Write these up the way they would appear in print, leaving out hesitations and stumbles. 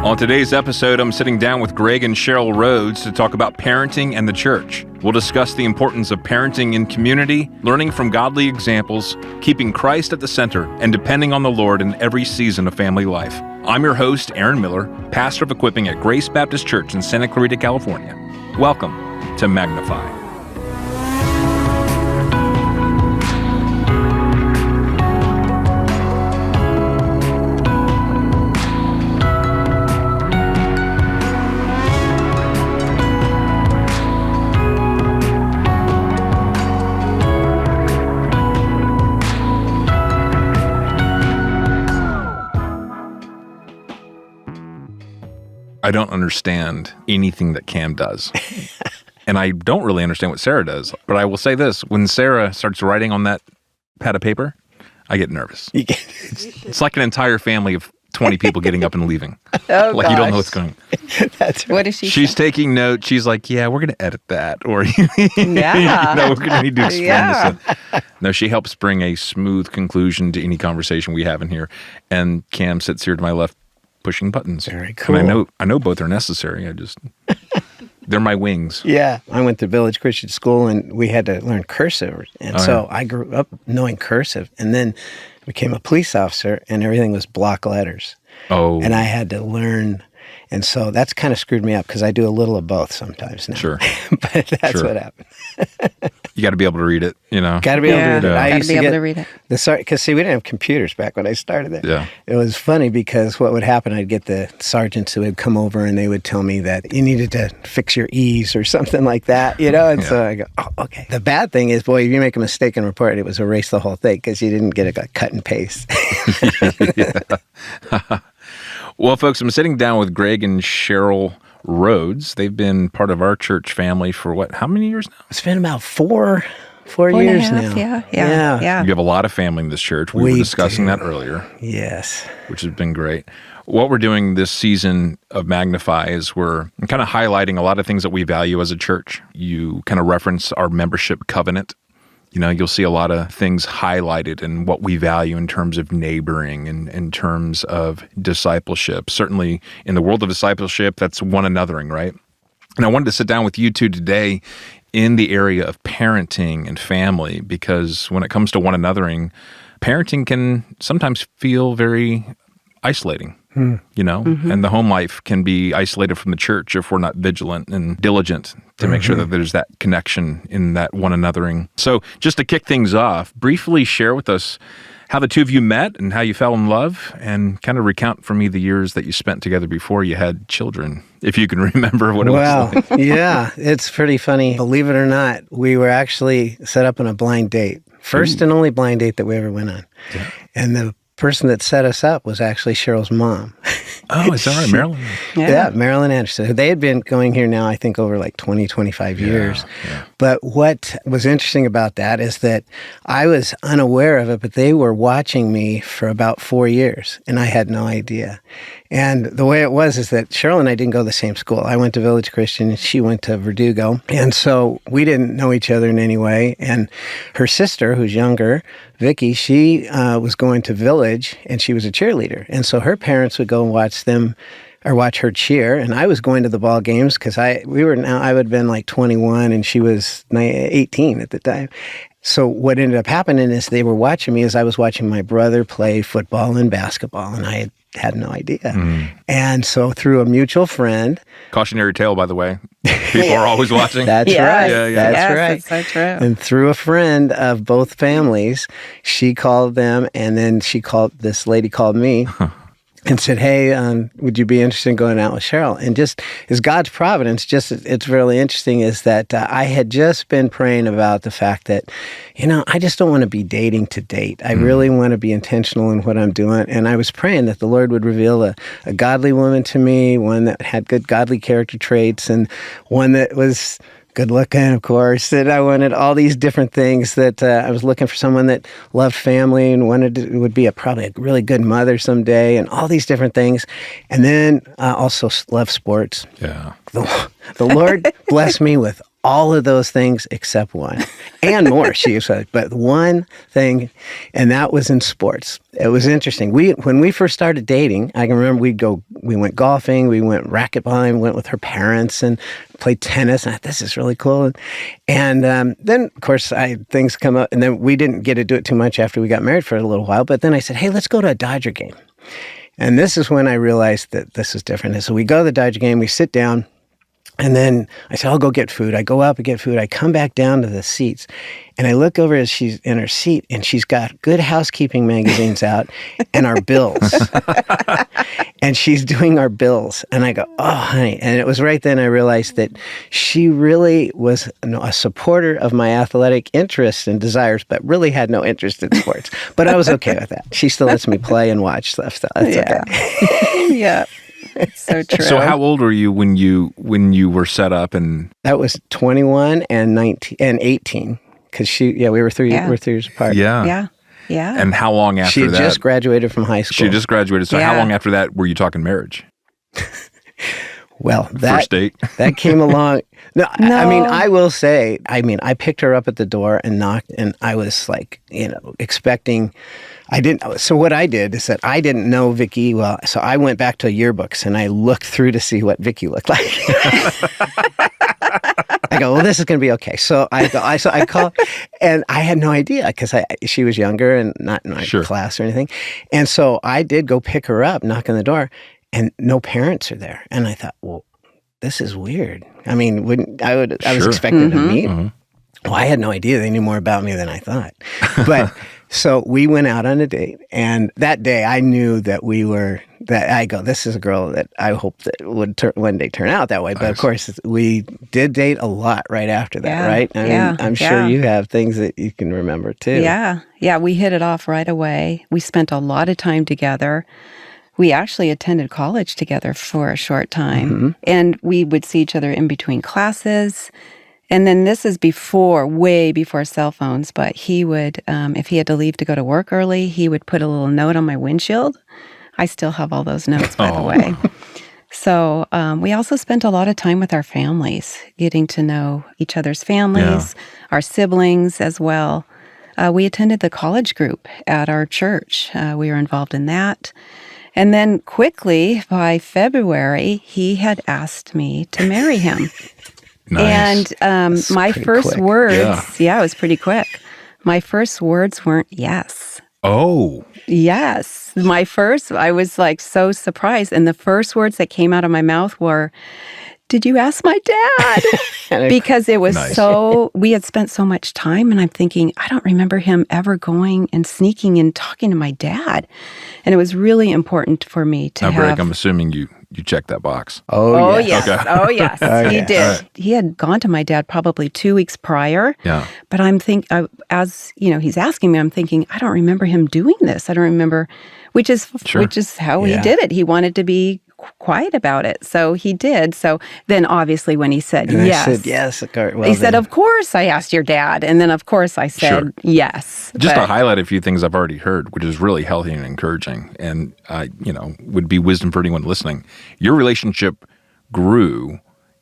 On today's episode, I'm sitting down with Greg and Sheryl Rhoads to talk about parenting and the church. We'll discuss the importance of parenting in community, learning from godly examples, keeping Christ at the center, and depending on the Lord in every season of family life. I'm your host, Aaron Miller, pastor of equipping at Grace Baptist Church in Santa Clarita, California. Welcome to Magnify. I don't understand anything that Cam does. And I don't really understand what Sarah does. But I will say this, when Sarah starts writing on that pad of paper, I get nervous. It's like an entire family of 20 people getting up and leaving. Oh, like, you don't know what's going on. That's right. What is she She's saying? taking notes. She's like, yeah, we're going to edit that. Or, Yeah. we're going to need to explain Yeah. this. No, she helps bring a smooth conclusion to any conversation we have in here. And Cam sits here to my left, pushing buttons. Very cool. And I know both are necessary. They're my wings. Yeah. I went to Village Christian School and we had to learn cursive. And so I grew up knowing cursive and then became a police officer and everything was block letters. Oh. And I had to learn. And so that's kind of screwed me up because I do a little of both sometimes now. Sure. But that's what happened. You got to be able to read it, Got to be able to read it. Got to be able to read it. Because see, we didn't have computers back when I started there. Yeah. It was funny because what would happen, I'd get the sergeants who would come over and they would tell me that you needed to fix your E's or something like that, And so I go, oh, okay. The bad thing is, boy, if you make a mistake in a report, it was erase the whole thing because you didn't get a cut and paste. Well, folks, I'm sitting down with Greg and Sheryl Rhoads. They've been part of our church family for how many years now? It's been about four Four years and a half, now. Yeah. You have a lot of family in this church. We were discussing that earlier. Yes. Which has been great. What we're doing this season of Magnify is we're kind of highlighting a lot of things that we value as a church. You kind of reference our membership covenant. You'll see a lot of things highlighted in what we value in terms of neighboring and in terms of discipleship. Certainly in the world of discipleship, that's one anothering, right? And I wanted to sit down with you two today in the area of parenting and family, because when it comes to one anothering, parenting can sometimes feel very isolating. Mm-hmm. And the home life can be isolated from the church if we're not vigilant and diligent to make sure that there's that connection in that one anothering. So just to kick things off, briefly share with us how the two of you met and how you fell in love, and kind of recount for me the years that you spent together before you had children, if you can remember what it was like. Yeah, it's pretty funny. Believe it or not, we were actually set up on a blind date. First and only blind date that we ever went on. Yeah. And the person that set us up was actually Sheryl's mom. Oh, is that right? Marilyn? Yeah, Marilyn Anderson. They had been going here now, I think, over like 20, 25 years. Yeah. But what was interesting about that is that I was unaware of it, but they were watching me for about 4 years, and I had no idea. And the way it was is that Sheryl and I didn't go to the same school. I went to Village Christian, and she went to Verdugo. And so we didn't know each other in any way. And her sister, who's younger, Vicky, she was going to Village, and she was a cheerleader. And so her parents would go and watch her cheer. And I was going to the ball games because I would have been like 21, and she was 18 at the time. So what ended up happening is they were watching me as I was watching my brother play football and basketball, and I had no idea. And so through a mutual friend... Cautionary tale, by the way. People are always watching. That's right. That's right. That's so true. And through a friend of both families, she called them, and then this lady called me. And said, hey, would you be interested in going out with Sheryl? And just as God's providence, it's really interesting is that I had just been praying about the fact that, I just don't want to be dating to date. I really want to be intentional in what I'm doing. And I was praying that the Lord would reveal a godly woman to me, one that had good godly character traits, and one that was good looking, of course, and I wanted all these different things that I was looking for someone that loved family and would be probably a really good mother someday, and all these different things. And then also love sports. Yeah. The Lord blessed me with all of those things except one, and more. She said, but one thing, and that was in sports. It was interesting. When we first started dating, I can remember we went golfing, we went racquetballing, went with her parents and played tennis. And I thought, this is really cool. And then, of course, things come up, and then we didn't get to do it too much after we got married for a little while. But then I said, hey, let's go to a Dodger game. And this is when I realized that this is different. And so we go to the Dodger game, we sit down. And then I said, I'll go get food. I go up and get food. I come back down to the seats, and I look over as she's in her seat, and she's got Good Housekeeping magazines out and our bills. And she's doing our bills. And I go, oh, honey. And it was right then I realized that she really was a supporter of my athletic interests and desires, but really had no interest in sports. But I was okay with that. She still lets me play and watch stuff. So that's okay. Yeah. It's so true. So how old were you when you were set up? And that was 21 and 19 and 18, because we were 3 years apart. Yeah. And how long after she that? She just graduated from high school. She just graduated. So how long after that were you talking marriage? Well, first date that came along. No, I mean, I will say, I picked her up at the door and knocked, and I was like, expecting. So what I did is that I didn't know Vicki well, so I went back to yearbooks and I looked through to see what Vicki looked like. I go, well, this is going to be okay. So I call, and I had no idea because she was younger and not in my class or anything. And so I did go pick her up, knock on the door, and no parents are there. And I thought, well, this is weird. I mean, I was expecting to meet. Mm-hmm. Well, I had no idea they knew more about me than I thought. But so we went out on a date, and that day I knew that this is a girl that I hope that would one day turn out that way. But of course, we did date a lot right after that, right? I mean, I'm sure you have things that you can remember too. Yeah, we hit it off right away. We spent a lot of time together. We actually attended college together for a short time, and we would see each other in between classes. And then this is way before cell phones, but he would, if he had to leave to go to work early, he would put a little note on my windshield. I still have all those notes, by the way. So we also spent a lot of time with our families, getting to know each other's families, our siblings as well. We attended the college group at our church. We were involved in that. And then quickly, by February, he had asked me to marry him. Nice. And my first words, it was pretty quick. My first words weren't yes. Oh. Yes. I was like so surprised. And the first words that came out of my mouth were, did you ask my dad? Because it was we had spent so much time, and I'm thinking, I don't remember him ever going and sneaking and talking to my dad. And it was really important for me to have. Greg, I'm assuming you checked that box. Oh yes. Okay. Oh, yes. He did. Right. He had gone to my dad probably 2 weeks prior. Yeah. But I'm thinking, as he's asking me, I'm thinking, I don't remember him doing this. I don't remember, which is how he did it. He wanted to be quiet about it. So he did. So then obviously when he said yes. I said yes. He said, of course I asked your dad. And then of course I said yes. Just to highlight a few things I've already heard, which is really healthy and encouraging, and would be wisdom for anyone listening. Your relationship grew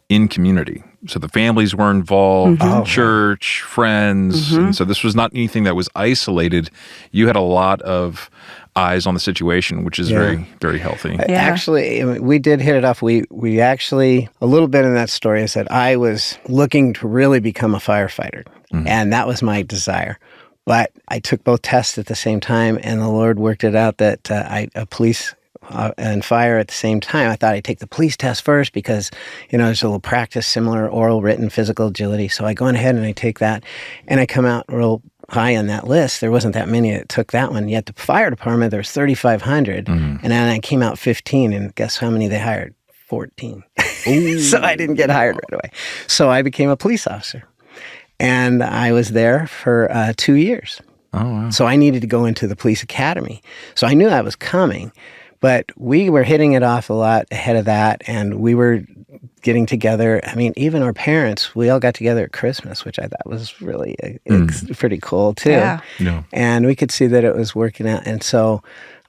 in community. So the families were involved, church, friends. And so this was not anything that was isolated. You had a lot of eyes on the situation, which is very, very healthy. Yeah. Actually, we did hit it off. We actually, a little bit in that story is that I was looking to really become a firefighter, and that was my desire. But I took both tests at the same time, and the Lord worked it out that a police and fire at the same time. I thought I'd take the police test first because, there's a little practice, similar oral, written, physical agility. So I go on ahead and I take that, and I come out real high on that list. There wasn't that many that took that one. Yet the fire department, there was 3,500, and then I came out 15, and guess how many they hired? 14. So I didn't get hired right away. So I became a police officer, and I was there for 2 years. Oh, wow. So I needed to go into the police academy. So I knew I was coming, but we were hitting it off a lot ahead of that, and we were getting together. I mean, even our parents, we all got together at Christmas, which I thought was really pretty cool too. Yeah. And we could see that it was working out. And so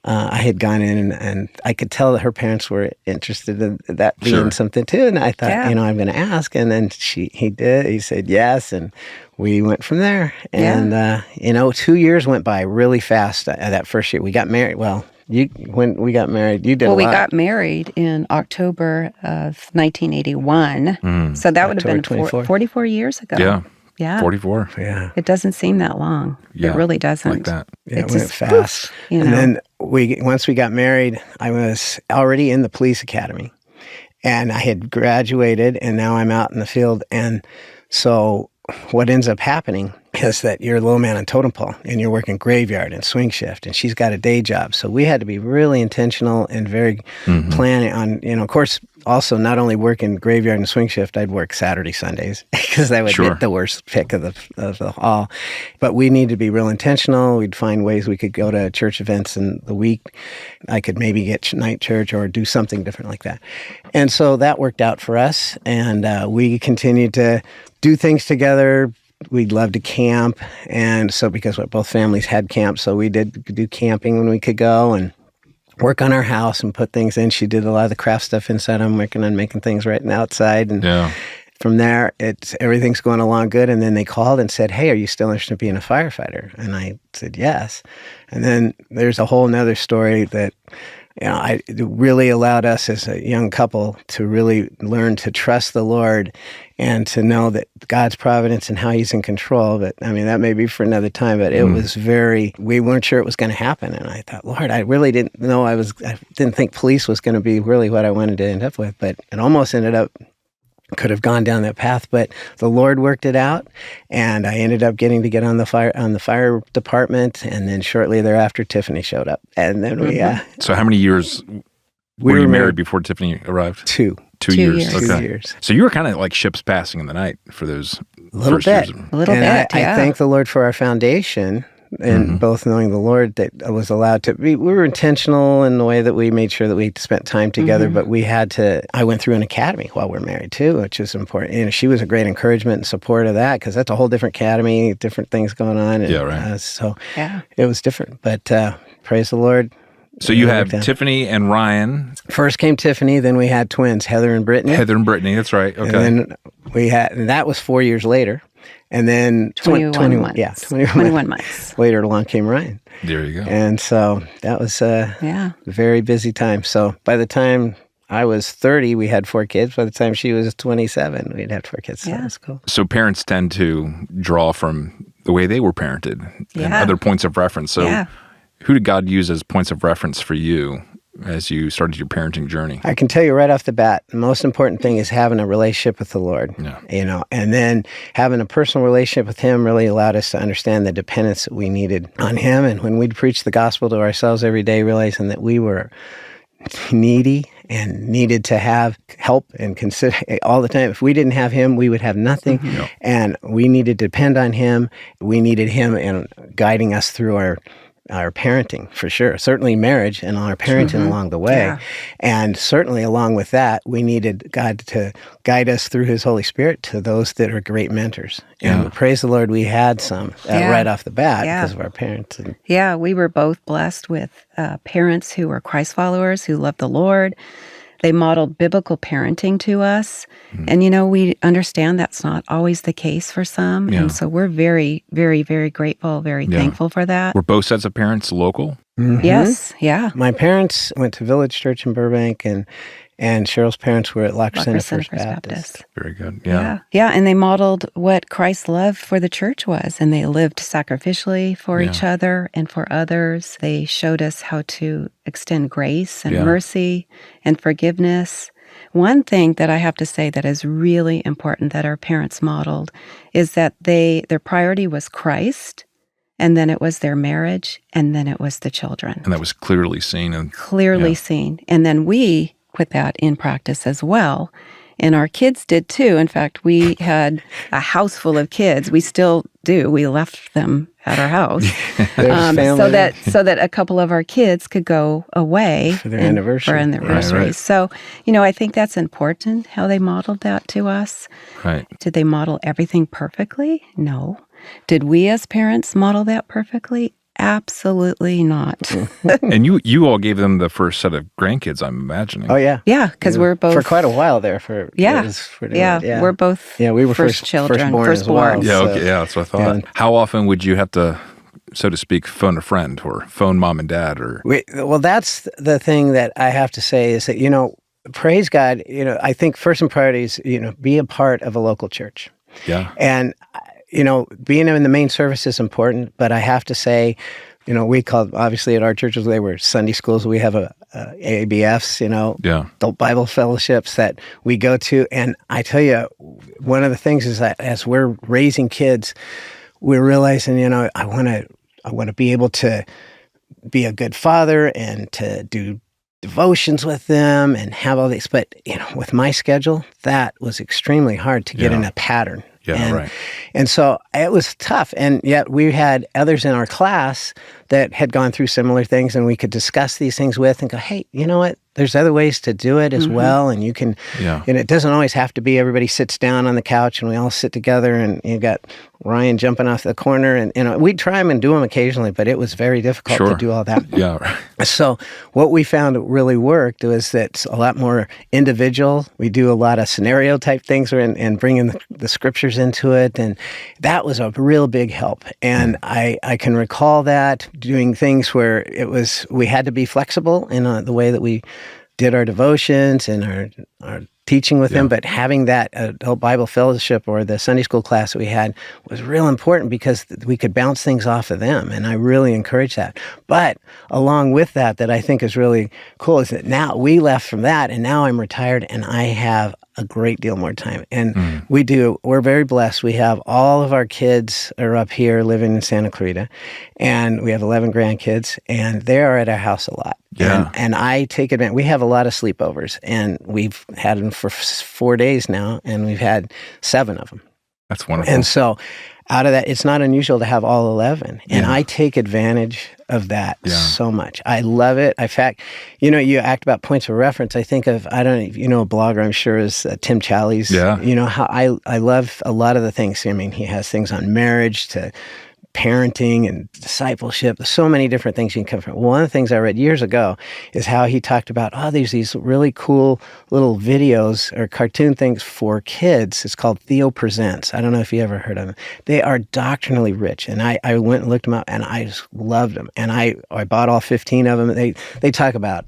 I had gone in and I could tell that her parents were interested in that being something too. And I thought, I'm going to ask. And then he did. He said yes. And we went from there. And, 2 years went by really fast that first year. We got married. Well, when we got married, you did a lot. Well, we got married in October of 1981. So that would have been 44 years ago. Yeah. Yeah. 44. Yeah. It doesn't seem that long. Yeah, it really doesn't. like that. Yeah, it went fast. And then once we got married, I was already in the police academy. And I had graduated, and now I'm out in the field. And so what ends up happening is that you're a low man on totem pole, and you're working graveyard and swing shift, and she's got a day job. So we had to be really intentional and very planning on, of course, also not only working graveyard and swing shift, I'd work Saturday, Sundays, because that would get the worst pick of the all. But we needed to be real intentional. We'd find ways we could go to church events in the week. I could maybe get night church or do something different like that. And so that worked out for us, and we continued to do things together. We'd love to camp, and so because both families had camp, so we did do camping when we could go and work on our house and put things in. She did a lot of the craft stuff inside. I'm working on making things right now outside, and from there, everything's going along good. And then they called and said, "Hey, are you still interested in being a firefighter?" And I said yes. And then there's a whole nother story that it really allowed us as a young couple to really learn to trust the Lord and to know that God's providence and how He's in control. But that may be for another time, but it was we weren't sure it was going to happen. And I thought, Lord, I really didn't know I didn't think police was going to be really what I wanted to end up with, but it almost ended up, could have gone down that path, but the Lord worked it out, and I ended up getting to get on the fire department, and then shortly thereafter, Tiffany showed up, and then we. So how many years were you married before Tiffany arrived? 2 years. Okay. 2 years. So you were kind of like ships passing in the night for those first bit. years. A little bit. I thank the Lord for our foundation. And both knowing the Lord, that I was allowed to we were intentional in the way that we made sure that we spent time together, but I went through an academy while we were married too, which is important. She was a great encouragement and support of that, because that's a whole different academy, different things going on. And, so it was different, but praise the Lord. So you have Tiffany and Ryan. First came Tiffany, then we had twins, Heather and Brittany. That's right. Okay. And then and that was 4 years later. And then 21 months. Yeah, 21 months. Later along came Ryan. There you go. And so that was a very busy time. So by the time I was 30, we had 4 kids. By the time she was 27, we'd had 4 kids. So that was cool. So parents tend to draw from the way they were parented and other points of reference. So who did God use as points of reference for you as you started your parenting journey? I can tell you right off the bat, the most important thing is having a relationship with the Lord. And then having a personal relationship with Him really allowed us to understand the dependence that we needed on Him. And when we'd preach the gospel to ourselves every day, realizing that we were needy and needed to have help and consider all the time. If we didn't have Him, we would have nothing. And we needed to depend on Him. We needed Him in guiding us through our parenting, for sure. Certainly marriage and our parenting along the way. And certainly along with that, we needed God to guide us through His Holy Spirit to those that are great mentors. And praise the Lord, we had some right off the bat because of our parents. Yeah, we were both blessed with parents who were Christ followers, who loved the Lord. They modeled biblical parenting to us. And, we understand that's not always the case for some. And so we're very, very, very grateful, very thankful for that. Were both sets of parents local? Yes, yeah. My parents went to Village Church in Burbank, and Cheryl's parents were at Locker Center First Baptist. Very good. Yeah, and they modeled what Christ's love for the church was, and they lived sacrificially for each other and for others. They showed us how to extend grace and mercy and forgiveness. One thing that I have to say that is really important that our parents modeled is that their priority was Christ, and then it was their marriage, and then it was the children. And that was clearly seen. Clearly seen. And then we put that in practice as well. And our kids did too. In fact, we had a house full of kids. We still do. We left them at our house so that a couple of our kids could go away for their anniversaries. Right. So, I think that's important how they modeled that to us. Right. Did they model everything perfectly? No. Did we as parents model that perfectly? Absolutely not. And you all gave them the first set of grandkids, I'm imagining. Oh, yeah. Yeah, because we're both... For quite a while there. Yeah, we're both we were first children, firstborn as well. Yeah, So, okay, yeah, that's what I thought. and- How often would you have to, so to speak, phone a friend or phone mom and dad? Or Well, that's the thing that I have to say is that, praise God, I think first and priority is, be a part of a local church. yeah, And, being in the main service is important, but I have to say, we called, obviously at our churches, they were Sunday schools. We have a ABFs, yeah, adult Bible fellowships that we go to. And I tell you, one of the things is that as we're raising kids, we're realizing, I want to be able to be a good father and to do devotions with them and have all these. But, with my schedule, that was extremely hard to get in a pattern. yeah, right. And so it was tough. And yet we had others in our class that had gone through similar things, and we could discuss these things with and go, hey, you know what? There's other ways to do it as well. And you can, and it doesn't always have to be everybody sits down on the couch and we all sit together and you got Ryan jumping off the corner. And, we'd try them and do them occasionally, but it was very difficult to do all that. Yeah, right. So what we found that really worked was that it's a lot more individual. We do a lot of scenario type things and bringing the scriptures into it. And that was a real big help. And I can recall that doing things where we had to be flexible in the way that we did our devotions and our teaching with them, but having that adult Bible fellowship or the Sunday school class that we had was real important because we could bounce things off of them, and I really encourage that. But along with that I think is really cool is that now we left from that, and now I'm retired, and I have a great deal more time. And we're very blessed. We have all of our kids are up here living in Santa Clarita, and we have 11 grandkids, and they are at our house a lot. Yeah. And I take advantage. We have a lot of sleepovers, and we've had them for 4 days now, and we've had 7 of them. That's wonderful. And so out of that, it's not unusual to have all 11. And I take advantage of that so much. I love it. In fact, you act about points of reference. I think of, I don't know if you know a blogger, I'm sure, is Tim Challies. Yeah. How I love a lot of the things. I mean, he has things on marriage to parenting and discipleship. There's so many different things you can come from. One of the things I read years ago is how he talked about, there's these really cool little videos or cartoon things for kids. It's called Theo Presents. I don't know if you ever heard of them. They are doctrinally rich. And I went and looked them up, and I just loved them. And I bought all 15 of them. They talk about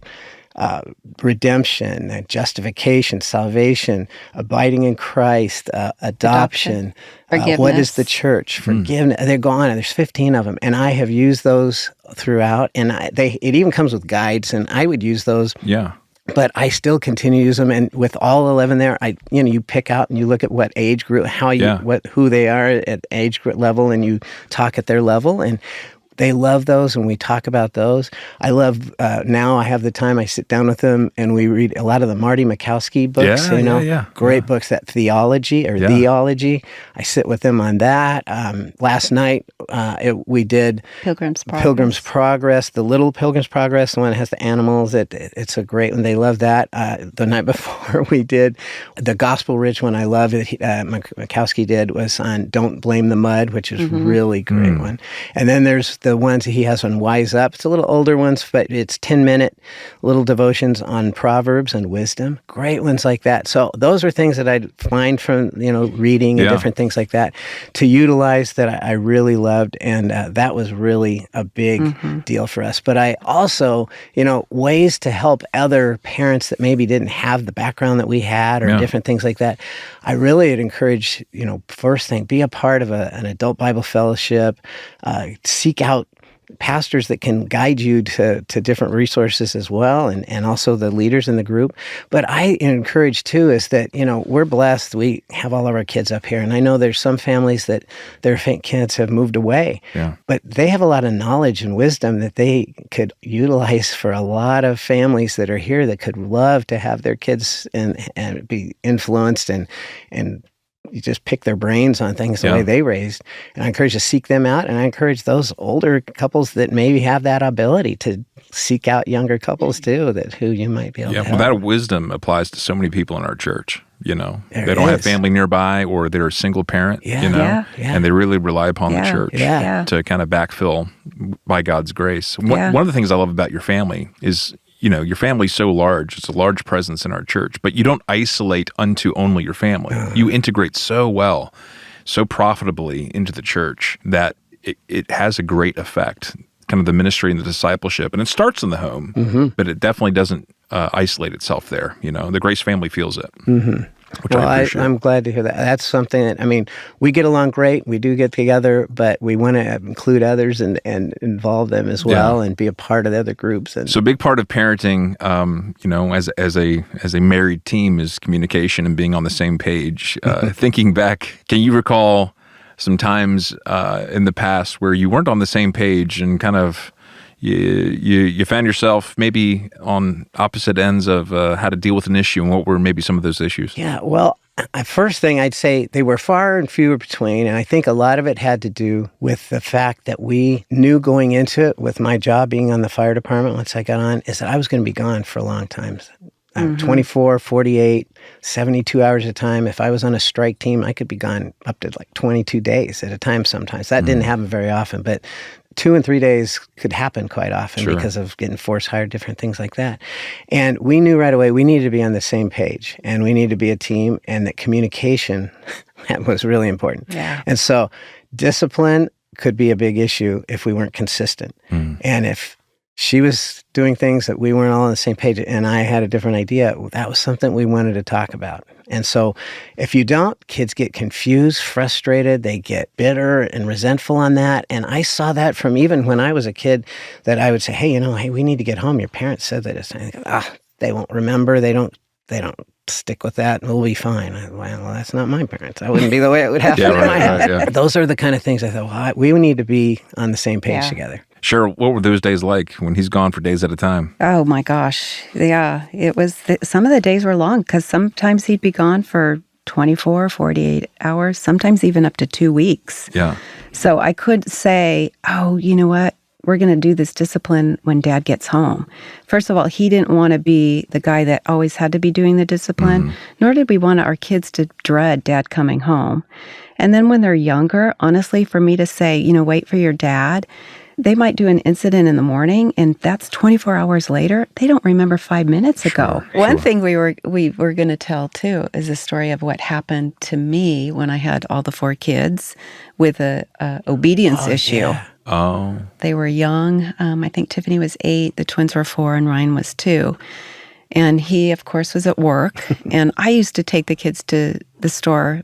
redemption, justification, salvation, abiding in Christ, adoption, forgiveness. What is the church, forgiveness. They're gone. There's 15 of them, and I have used those throughout. And it even comes with guides, and I would use those. Yeah. But I still continue to use them, and with all 11 there, you pick out and you look at what age group, who they are at age group level, and you talk at their level, and they love those, and we talk about those. I love, now I have the time, I sit down with them, and we read a lot of the Marty Mikowski books, great books, that theology. I sit with them on that. Last night, we did Pilgrim's Progress, the little Pilgrim's Progress, the one that has the animals. It's a great one. They love that. The night before, we did the Gospel Rich one. I love it. Mikowski did was on Don't Blame the Mud, which is really great one. And then there's the ones he has on Wise Up. It's a little older ones, but it's 10-minute little devotions on Proverbs and wisdom. Great ones like that. So those are things that I'd find from, reading and different things like that to utilize that I really loved. And that was really a big deal for us. But I also, ways to help other parents that maybe didn't have the background that we had or different things like that. I really would encourage, first thing, be a part of an adult Bible fellowship, seek out pastors that can guide you to different resources as well, and also the leaders in the group. But I encourage too is that, we're blessed. We have all of our kids up here, and I know there's some families that their kids have moved away, but they have a lot of knowledge and wisdom that they could utilize for a lot of families that are here that could love to have their kids and be influenced and you just pick their brains on things the way they raised. And I encourage you to seek them out. And I encourage those older couples that maybe have that ability to seek out younger couples too, who you might be able to help. Well, that wisdom applies to so many people in our church. There They don't have is. family nearby, or they're a single parent, Yeah. and they really rely upon the church Yeah. to kind of backfill by God's grace. Yeah. One of the things I love about your family is, your family's so large. It's a large presence in our church, but you don't isolate unto only your family. You integrate so well, so profitably into the church that it has a great effect, kind of the ministry and the discipleship. And it starts in the home, but it definitely doesn't isolate itself there. The Grace family feels it, which Well, I appreciate. I'm glad to hear that. That's something that, we get along great. We do get together, but we want to include others and involve them as well and be a part of the other groups. And So a big part of parenting, as a married team is communication and being on the same page. Thinking back, can you recall some times in the past where you weren't on the same page and kind of you found yourself maybe on opposite ends of how to deal with an issue, and what were maybe some of those issues? Yeah, well, first thing I'd say, they were far and few between, and I think a lot of it had to do with the fact that we knew going into it, with my job being on the fire department once I got on, is that I was going to be gone for a long time. 24, 48, 72 hours at a time. If I was on a strike team, I could be gone up to like 22 days at a time sometimes. That didn't happen very often, but 2 and 3 days could happen quite often because of getting force hired, different things like that. And we knew right away we needed to be on the same page, and we needed to be a team, and that communication that was really important. Yeah. And so discipline could be a big issue if we weren't consistent. And if she was doing things that we weren't all on the same page and I had a different idea, that was something we wanted to talk about. And so if you don't, kids get confused, frustrated, they get bitter and resentful on that. And I saw that from even when I was a kid, that I would say, hey, we need to get home. Your parents said that. It's they won't remember. They don't stick with that, and we'll be fine. Well, that's not my parents. That wouldn't be the way it would happen in my head. Yeah. Those are the kind of things I thought, we need to be on the same page together. Sure. What were those days like when he's gone for days at a time? Oh my gosh. Yeah. It was, some of the days were long because sometimes he'd be gone for 24, 48 hours, sometimes even up to 2 weeks. Yeah. So I could say, oh, you know what? We're going to do this discipline when Dad gets home. First of all, he didn't want to be the guy that always had to be doing the discipline, nor did we want our kids to dread Dad coming home. And then when they're younger, honestly, for me to say, wait for your dad, they might do an incident in the morning, and that's 24 hours later. They don't remember 5 minutes ago. One thing we were going to tell, too, is a story of what happened to me when I had all the 4 kids with a obedience issue. Yeah. Oh. They were young. I think Tiffany was 8, the twins were 4, and Ryan was 2. And he, of course, was at work. And I used to take the kids to the store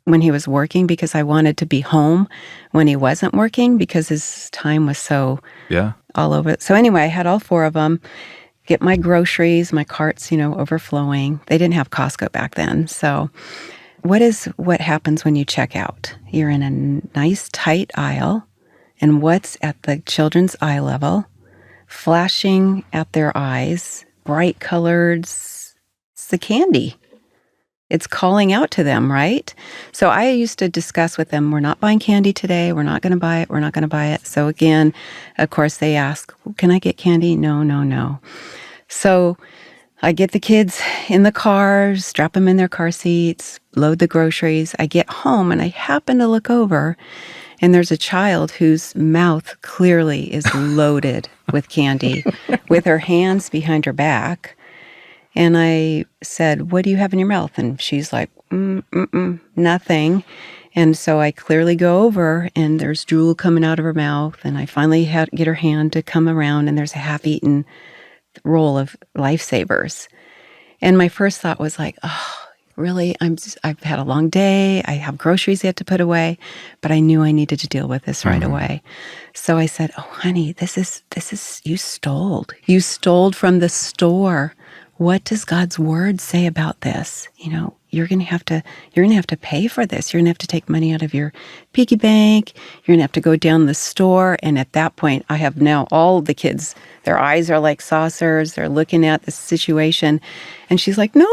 when he was working, because I wanted to be home when he wasn't working, because his time was so all over. So anyway, I had all 4 of them get my groceries, my carts, overflowing. They didn't have Costco back then. So what happens when you check out? You're in a nice tight aisle, and what's at the children's eye level, flashing at their eyes, bright colored, it's the candy. It's calling out to them, right? So I used to discuss with them, we're not buying candy today. We're not going to buy it. We're not going to buy it. So again, of course, they ask, can I get candy? No. So I get the kids in the car, strap them in their car seats, load the groceries. I get home and I happen to look over, and there's a child whose mouth clearly is loaded with candy with her hands behind her back. And I said, what do you have in your mouth? And she's like, nothing. And so I clearly go over, and there's drool coming out of her mouth. And I finally get her hand to come around, and there's a half-eaten roll of Lifesavers. And my first thought was like, oh, really? I've had a long day. I have groceries yet to put away, but I knew I needed to deal with this right away. So I said, oh, honey, this is, you stole. You stole from the store. What does God's word say about this? You're going to have to pay for this. You're going to have to take money out of your piggy bank. You're going to have to go down the store. And at that point, I have now all the kids, their eyes are like saucers. They're looking at the situation. And she's like, no,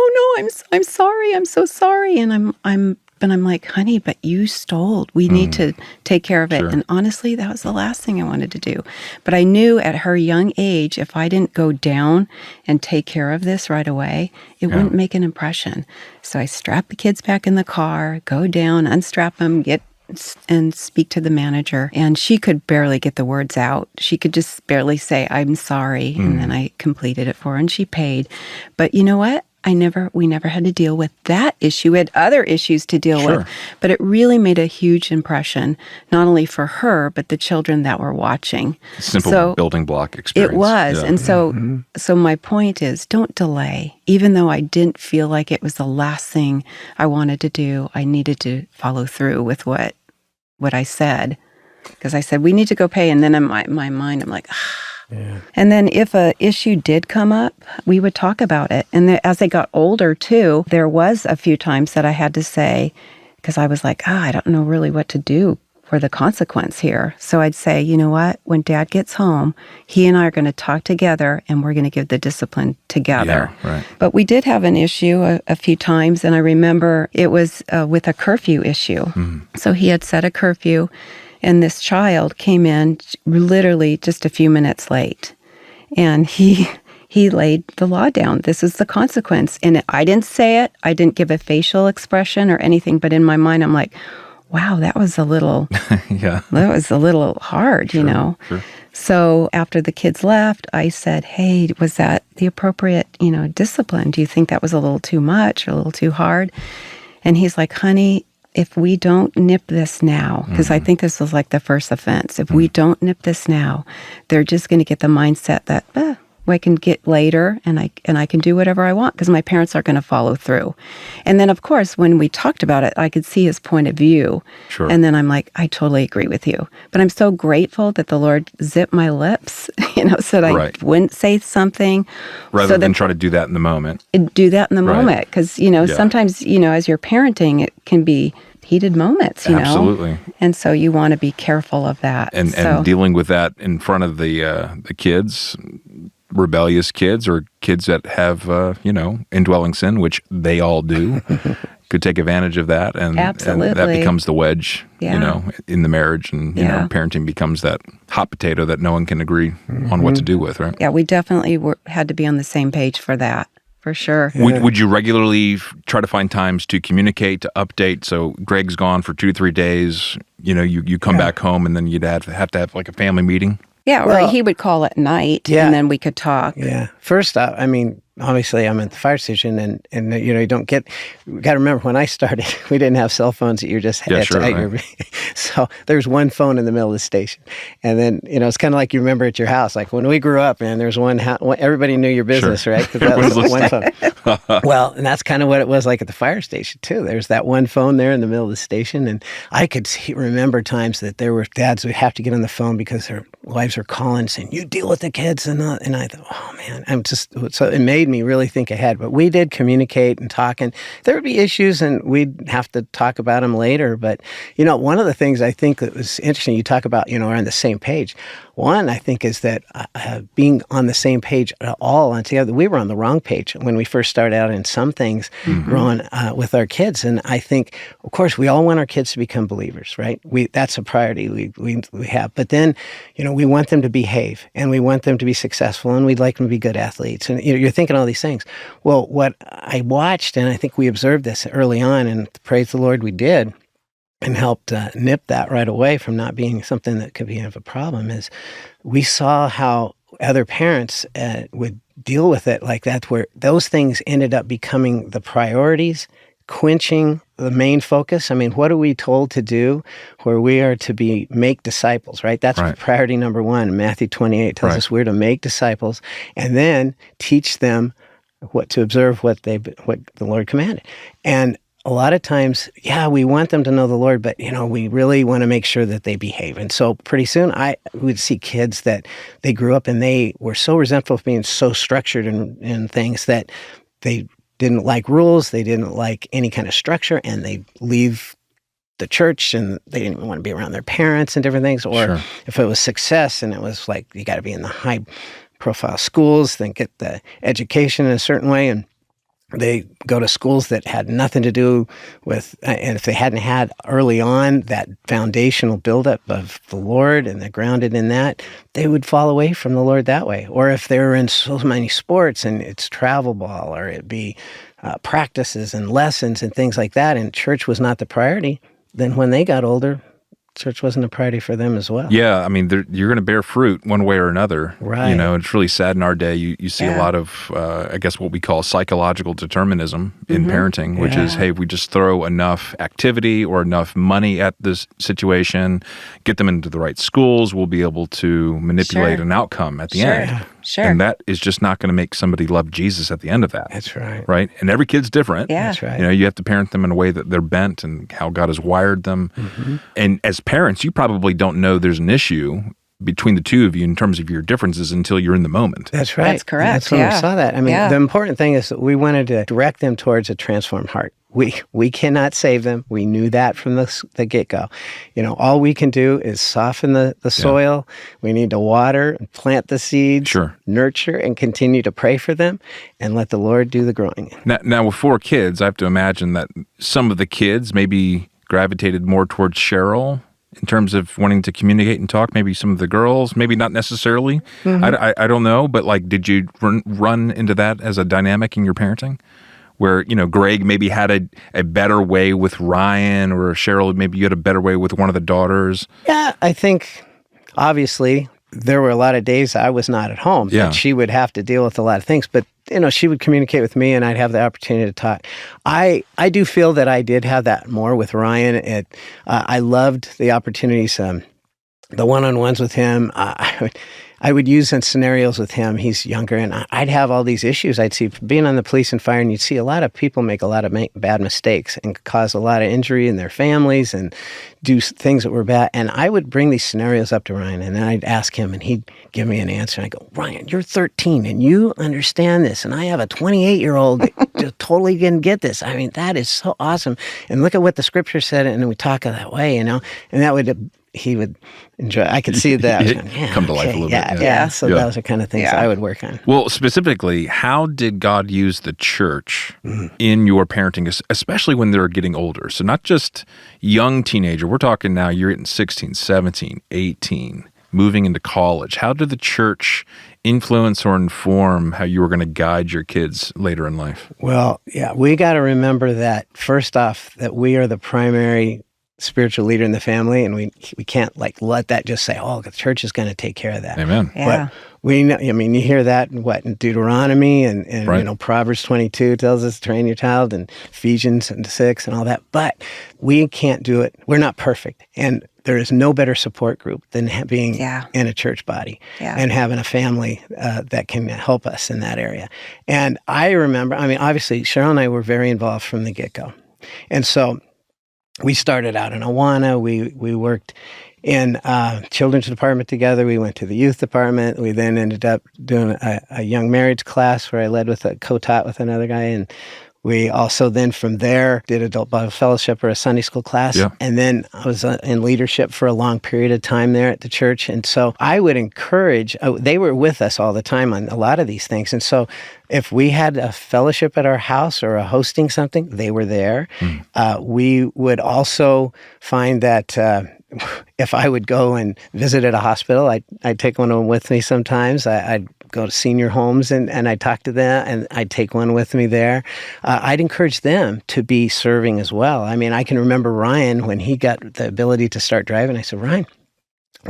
I'm sorry. I'm so sorry. And I'm And I'm like, honey, but you stole. We need to take care of it. Sure. And honestly, that was the last thing I wanted to do. But I knew at her young age, if I didn't go down and take care of this right away, it wouldn't make an impression. So I strapped the kids back in the car, go down, unstrap them, and speak to the manager. And she could barely get the words out. She could just barely say, I'm sorry. And then I completed it for her and she paid. But you know what? We never had to deal with that issue. We had other issues to deal with, but it really made a huge impression, not only for her, but the children that were watching. Simple building block experience. It was. Yeah. And so my point is, don't delay. Even though I didn't feel like it was the last thing I wanted to do, I needed to follow through with what I said. Because I said, we need to go pay. And then in my mind, I'm like, Yeah. And then if a issue did come up, we would talk about it. And as I got older, too, there was a few times that I had to say, because I was like, I don't know really what to do for the consequence here. So I'd say, you know what? When Dad gets home, he and I are going to talk together and we're going to give the discipline together. Yeah, right. But we did have an issue a few times. And I remember it was with a curfew issue. So he had set a curfew. And this child came in literally just a few minutes late. And he laid the law down. This is the consequence. And I didn't say it. I didn't give a facial expression or anything. But in my mind, I'm like, wow, that was a little, that was a little hard, you know. Sure. So after the kids left, I said, hey, was that the appropriate, discipline? Do you think that was a little too much or a little too hard? And he's like, honey, if we don't nip this now, because I think this was like the first offense, if we don't nip this now, they're just going to get the mindset that, I can get later and I can do whatever I want because my parents are going to follow through. And then, of course, when we talked about it, I could see his point of view. Sure. And then I'm like, I totally agree with you. But I'm so grateful that the Lord zipped my lips, so that I wouldn't say something. Rather than try to do that in the moment. Do that in the moment. Because, sometimes, as you're parenting, it can be heated moments, Absolutely. And so you want to be careful of that. And dealing with that in front of the kids, rebellious kids or kids that have, indwelling sin, which they all do, could take advantage of that. And that becomes the wedge, in the marriage. And, parenting becomes that hot potato that no one can agree on what to do with, right? Yeah, we definitely had to be on the same page for that. For sure. Would you regularly try to find times to communicate, to update? So Greg's gone for 2-3 days. You come back home, and then you'd have to have like a family meeting. Yeah, or he would call at night, and then we could talk. Yeah. First off, obviously I'm at the fire station, and you got to remember when I started, we didn't have cell phones that you just had so there's one phone in the middle of the station. And then, it's kind of like you remember at your house, like when we grew up, man, there's one house, everybody knew your business, right? Because that was one phone. Well, and that's kind of what it was like at the fire station too. There's that one phone there in the middle of the station. And I could remember times that there were dads who would have to get on the phone because their wives were calling saying, you deal with the kids. And I thought, oh man, so it made me really think ahead. But we did communicate and talk, and there would be issues and we'd have to talk about them later. But, one of the things I think that was interesting, you talk about, we're on the same page. One, I think, is that being on the same page at all and together, we were on the wrong page when we first started out in some things growing with our kids. And I think, of course, we all want our kids to become believers, right? That's a priority we have. But then, we want them to behave and we want them to be successful and we'd like them to be good athletes. And you're thinking all these things. Well, what I watched, and I think we observed this early on, and praise the Lord we did, and helped nip that right away from not being something that could be of a problem, is we saw how other parents would deal with it like that, where those things ended up becoming the priorities, quenching the main focus. What are we told to do? Where we are to make disciples, right? That's priority number one. Matthew 28 tells us we're to make disciples and then teach them what to observe, what the Lord commanded. And a lot of times, we want them to know the Lord, but, we really want to make sure that they behave. And so pretty soon I would see kids that they grew up and they were so resentful of being so structured in things that they didn't like rules, they didn't like any kind of structure, and they leave the church and they didn't even want to be around their parents and different things. Or if it was success and it was like, you got to be in the high profile schools, then get the education in a certain way. And They go to schools that had nothing to do with, and if they hadn't had early on that foundational buildup of the Lord and they're grounded in that, they would fall away from the Lord that way. Or if they were in so many sports and it's travel ball, or it'd be practices and lessons and things like that, and church was not the priority, then when they got older, church wasn't a priority for them as well. Yeah, I mean, you're going to bear fruit one way or another. Right. You know, it's really sad in our day. You see a lot of, I guess, what we call psychological determinism in parenting, which is, hey, if we just throw enough activity or enough money at this situation, get them into the right schools, we'll be able to manipulate an outcome at the end. Sure. And that is just not going to make somebody love Jesus at the end of that. That's right. Right? And every kid's different. Yeah. That's right. You know, you have to parent them in a way that they're bent and how God has wired them. And as parents, you probably don't know there's an issue between the two of you in terms of your differences until you're in the moment. That's right. That's correct. That's when we saw that. I mean, the important thing is that we wanted to direct them towards a transformed heart. We cannot save them. We knew that from the get-go. You know, all we can do is soften the soil. We need to water, plant the seeds, nurture, and continue to pray for them, and let the Lord do the growing. Now, with 4 kids, I have to imagine that some of the kids maybe gravitated more towards Sheryl in terms of wanting to communicate and talk. Maybe some of the girls, maybe not necessarily. I don't know, but like, did you run into that as a dynamic in your parenting? Where, you know, Greg maybe had a better way with Ryan, or Sheryl, maybe you had a better way with one of the daughters? Yeah, I think, obviously, there were a lot of days I was not at home. Yeah. That she would have to deal with a lot of things. But, you know, she would communicate with me and I'd have the opportunity to talk. I do feel that I did have that more with Ryan. I loved the opportunities, the one-on-ones with him. I would use in scenarios with him. He's younger, and I'd have all these issues. I'd see, being on the police and fire, and you'd see a lot of people make a lot of bad mistakes and cause a lot of injury in their families and do things that were bad. And I would bring these scenarios up to Ryan, and then I'd ask him, and he'd give me an answer. And I go, Ryan, you're 13, and you understand this, and I have a 28-year-old that just totally didn't get this. I mean, that is so awesome. And look at what the scripture said, and we talk that way, you know, and that would... he would enjoy. I could see that. Come to life a little bit. Yeah. So those are kind of things I would work on. Well, specifically, how did God use the church in your parenting, especially when they're getting older? So not just young teenager. We're talking now you're getting 16, 17, 18, moving into college. How did the church influence or inform how you were going to guide your kids later in life? Well, yeah, we got to remember that, first off, that we are the primary spiritual leader in the family, and we can't like let that just say, oh, the church is going to take care of that. Amen. Yeah. But we know, I mean, you hear that in Deuteronomy and Right. you know, Proverbs 22 tells us to train your child, and Ephesians 6 and all that. But we can't do it. We're not perfect. And there is no better support group than being in a church body and having a family that can help us in that area. And I remember, I mean, obviously, Sheryl and I were very involved from the get-go. And so we started out in Awana. We worked in children's department together. We went to the youth department. We then ended up doing a young marriage class where I led with co-taught with another guy. And we also then from there did adult Bible fellowship or a Sunday school class. Yeah. And then I was in leadership for a long period of time there at the church. And so I would encourage, they were with us all the time on a lot of these things. And so if we had a fellowship at our house or a hosting something, they were there. We would also find that if I would go and visit at a hospital, I'd take one of them with me sometimes. I'd go to senior homes and I'd talk to them, and I'd take one with me there. I'd encourage them to be serving as well. I mean, I can remember Ryan when he got the ability to start driving. I said, Ryan,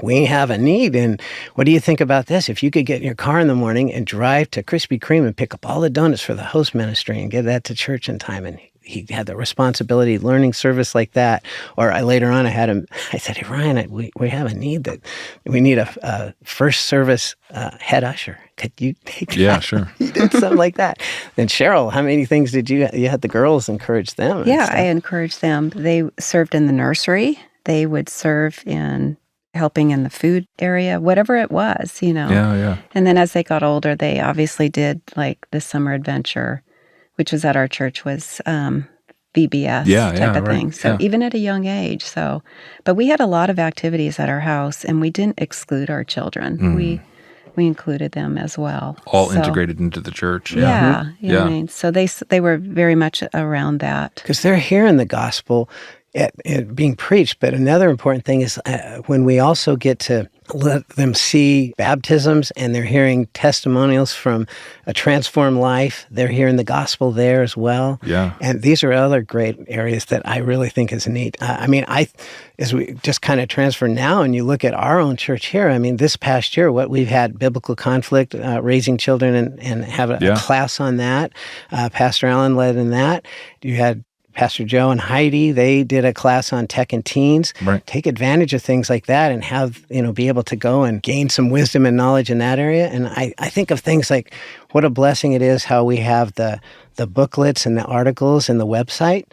we have a need, and what do you think about this? If you could get in your car in the morning and drive to Krispy Kreme and pick up all the donuts for the host ministry and get that to church in time. And he had the responsibility learning service like that. Or later on, I said, hey, Ryan, we have a need that we need a first service head usher. Could you take that? Yeah, sure. He did something like that. Then Sheryl, how many things did you had the girls encourage them? Yeah, I encouraged them. They served in the nursery. They would serve in helping in the food area, whatever it was, you know. Yeah. And then as they got older, they obviously did like the summer adventure, which was at our church, was VBS type of thing. So even at a young age. But we had a lot of activities at our house, and we didn't exclude our children. we included them as well. All So, integrated into the church. Yeah, Yeah. I mean, so they were very much around that. Because they're hearing the gospel it being preached. But another important thing is when we also get to let them see baptisms and they're hearing testimonials from a transformed life, they're hearing the gospel there as well. Yeah. And these are other great areas that I really think is neat. As we just kind of transfer now and you look at our own church here, I mean, this past year, what we've had biblical conflict, raising children and have a class on that. Pastor Allen led in that. You had Pastor Joe and Heidi, they did a class on tech and teens. Right. Take advantage of things like that and have, be able to go and gain some wisdom and knowledge in that area. And I think of things like what a blessing it is how we have the booklets and the articles and the website.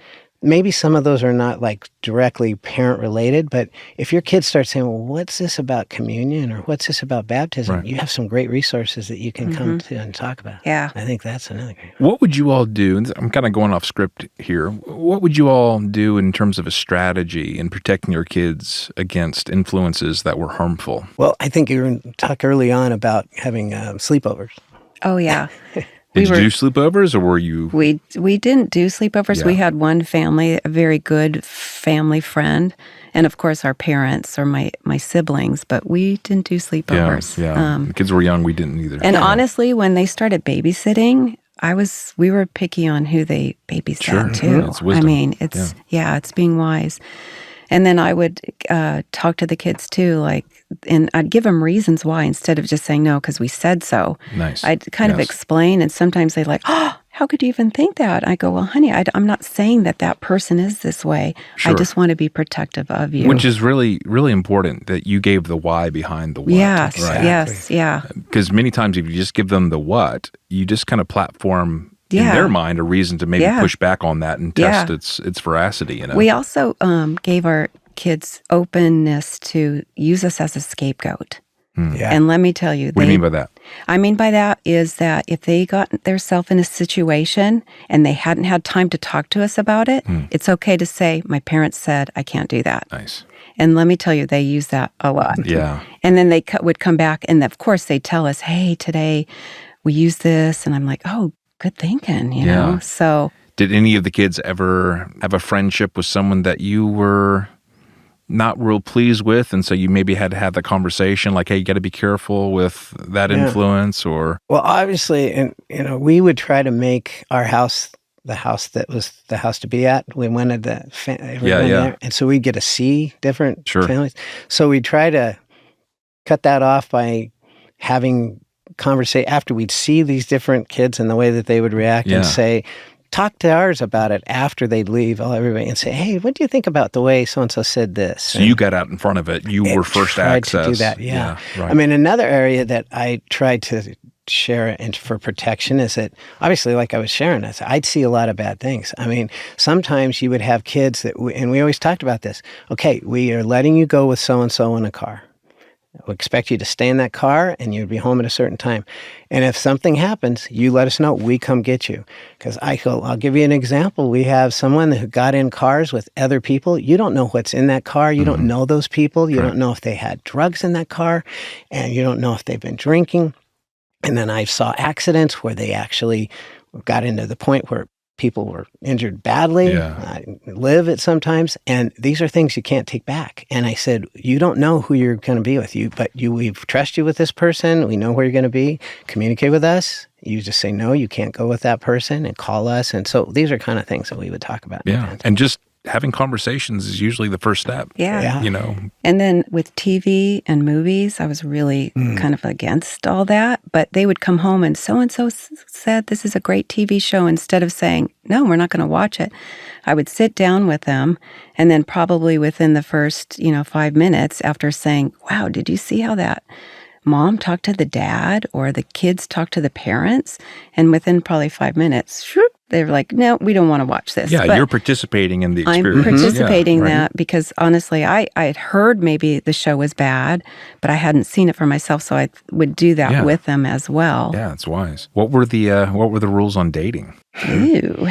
Maybe some of those are not like directly parent related, but if your kids start saying, well, what's this about communion or what's this about baptism? Right. You have some great resources that you can come to and talk about. Yeah. I think that's another great. What would you all do? And I'm kind of going off script here. What would you all do in terms of a strategy in protecting your kids against influences that were harmful? Well, I think you were talking early on about having sleepovers. Oh, yeah. Did you do sleepovers, or were you? We didn't do sleepovers. Yeah. We had one family, a very good family friend, and of course our parents or my siblings, but we didn't do sleepovers. Yeah. The kids were young. We didn't either. And honestly, when they started babysitting, we were picky on who they babysat Sure. too. It's wisdom. I mean, it's being wise. And then I would talk to the kids too, and I'd give them reasons why instead of just saying no because we said so. Nice. I'd kind of explain, and sometimes they're like, "Oh, how could you even think that?" I go, "Well, honey, I'm not saying that person is this way. Sure. I just want to be protective of you." Which is really, really important that you gave the why behind the what. Yes, right? yes, yeah. Because many times if you just give them the what, you just kind of platform in Yeah. their mind a reason to maybe push back on that and test Yeah. its veracity. We also gave our kids openness to use us as a scapegoat. Yeah. And let me tell you, What do you mean by that? I mean by that is that if they got themselves in a situation and they hadn't had time to talk to us about it, it's okay to say, my parents said I can't do that. Nice. And let me tell you, they use that a lot. Yeah. And then they would come back and of course they'd tell us, hey, today we use this. And I'm like, oh, good thinking, you know? So did any of the kids ever have a friendship with someone that you were not real pleased with, and so you maybe had to have the conversation like, hey, you got to be careful with that influence? Or well, obviously, and we would try to make our house the house that was the house to be at. We wanted everyone there, and so we'd get to see different families. So we try to cut that off by having conversation after we'd see these different kids and the way that they would react, and say, talk to ours about it after they'd leave, everybody, and say, hey, what do you think about the way so-and-so said this? So you got out in front of it. You were first access. To do that, yeah. Right. I mean, another area that I tried to share for protection is that, obviously, like I was sharing, I'd see a lot of bad things. I mean, sometimes you would have kids and we always talked about this. Okay, we are letting you go with so-and-so in a car. We'll expect you to stay in that car and you'd be home at a certain time. And if something happens, you let us know. We come get you. Because I'll give you an example. We have someone who got in cars with other people. You don't know what's in that car. You don't know those people. You don't know if they had drugs in that car. And you don't know if they've been drinking. And then I saw accidents where they actually got into the point where people were injured badly, live it sometimes, and these are things you can't take back. And I said, you don't know who you're going to be with, but we trust you with this person. We know where you're going to be. Communicate with us. You just say, no, you can't go with that person, and call us. And so these are kind of things that we would talk about. Yeah, and just having conversations is usually the first step. Yeah. And then with TV and movies, I was really kind of against all that. But they would come home and so-and-so said this is a great TV show. Instead of saying, no, we're not going to watch it, I would sit down with them. And then probably within the first, 5 minutes after saying, wow, did you see how that mom talked to the dad or the kids talked to the parents? And within probably 5 minutes, they were like, no, we don't want to watch this. Yeah, but you're participating in the experience. I'm participating in that because honestly, I had heard maybe the show was bad, but I hadn't seen it for myself, so I would do that with them as well. Yeah, it's wise. What were the rules on dating? Ew.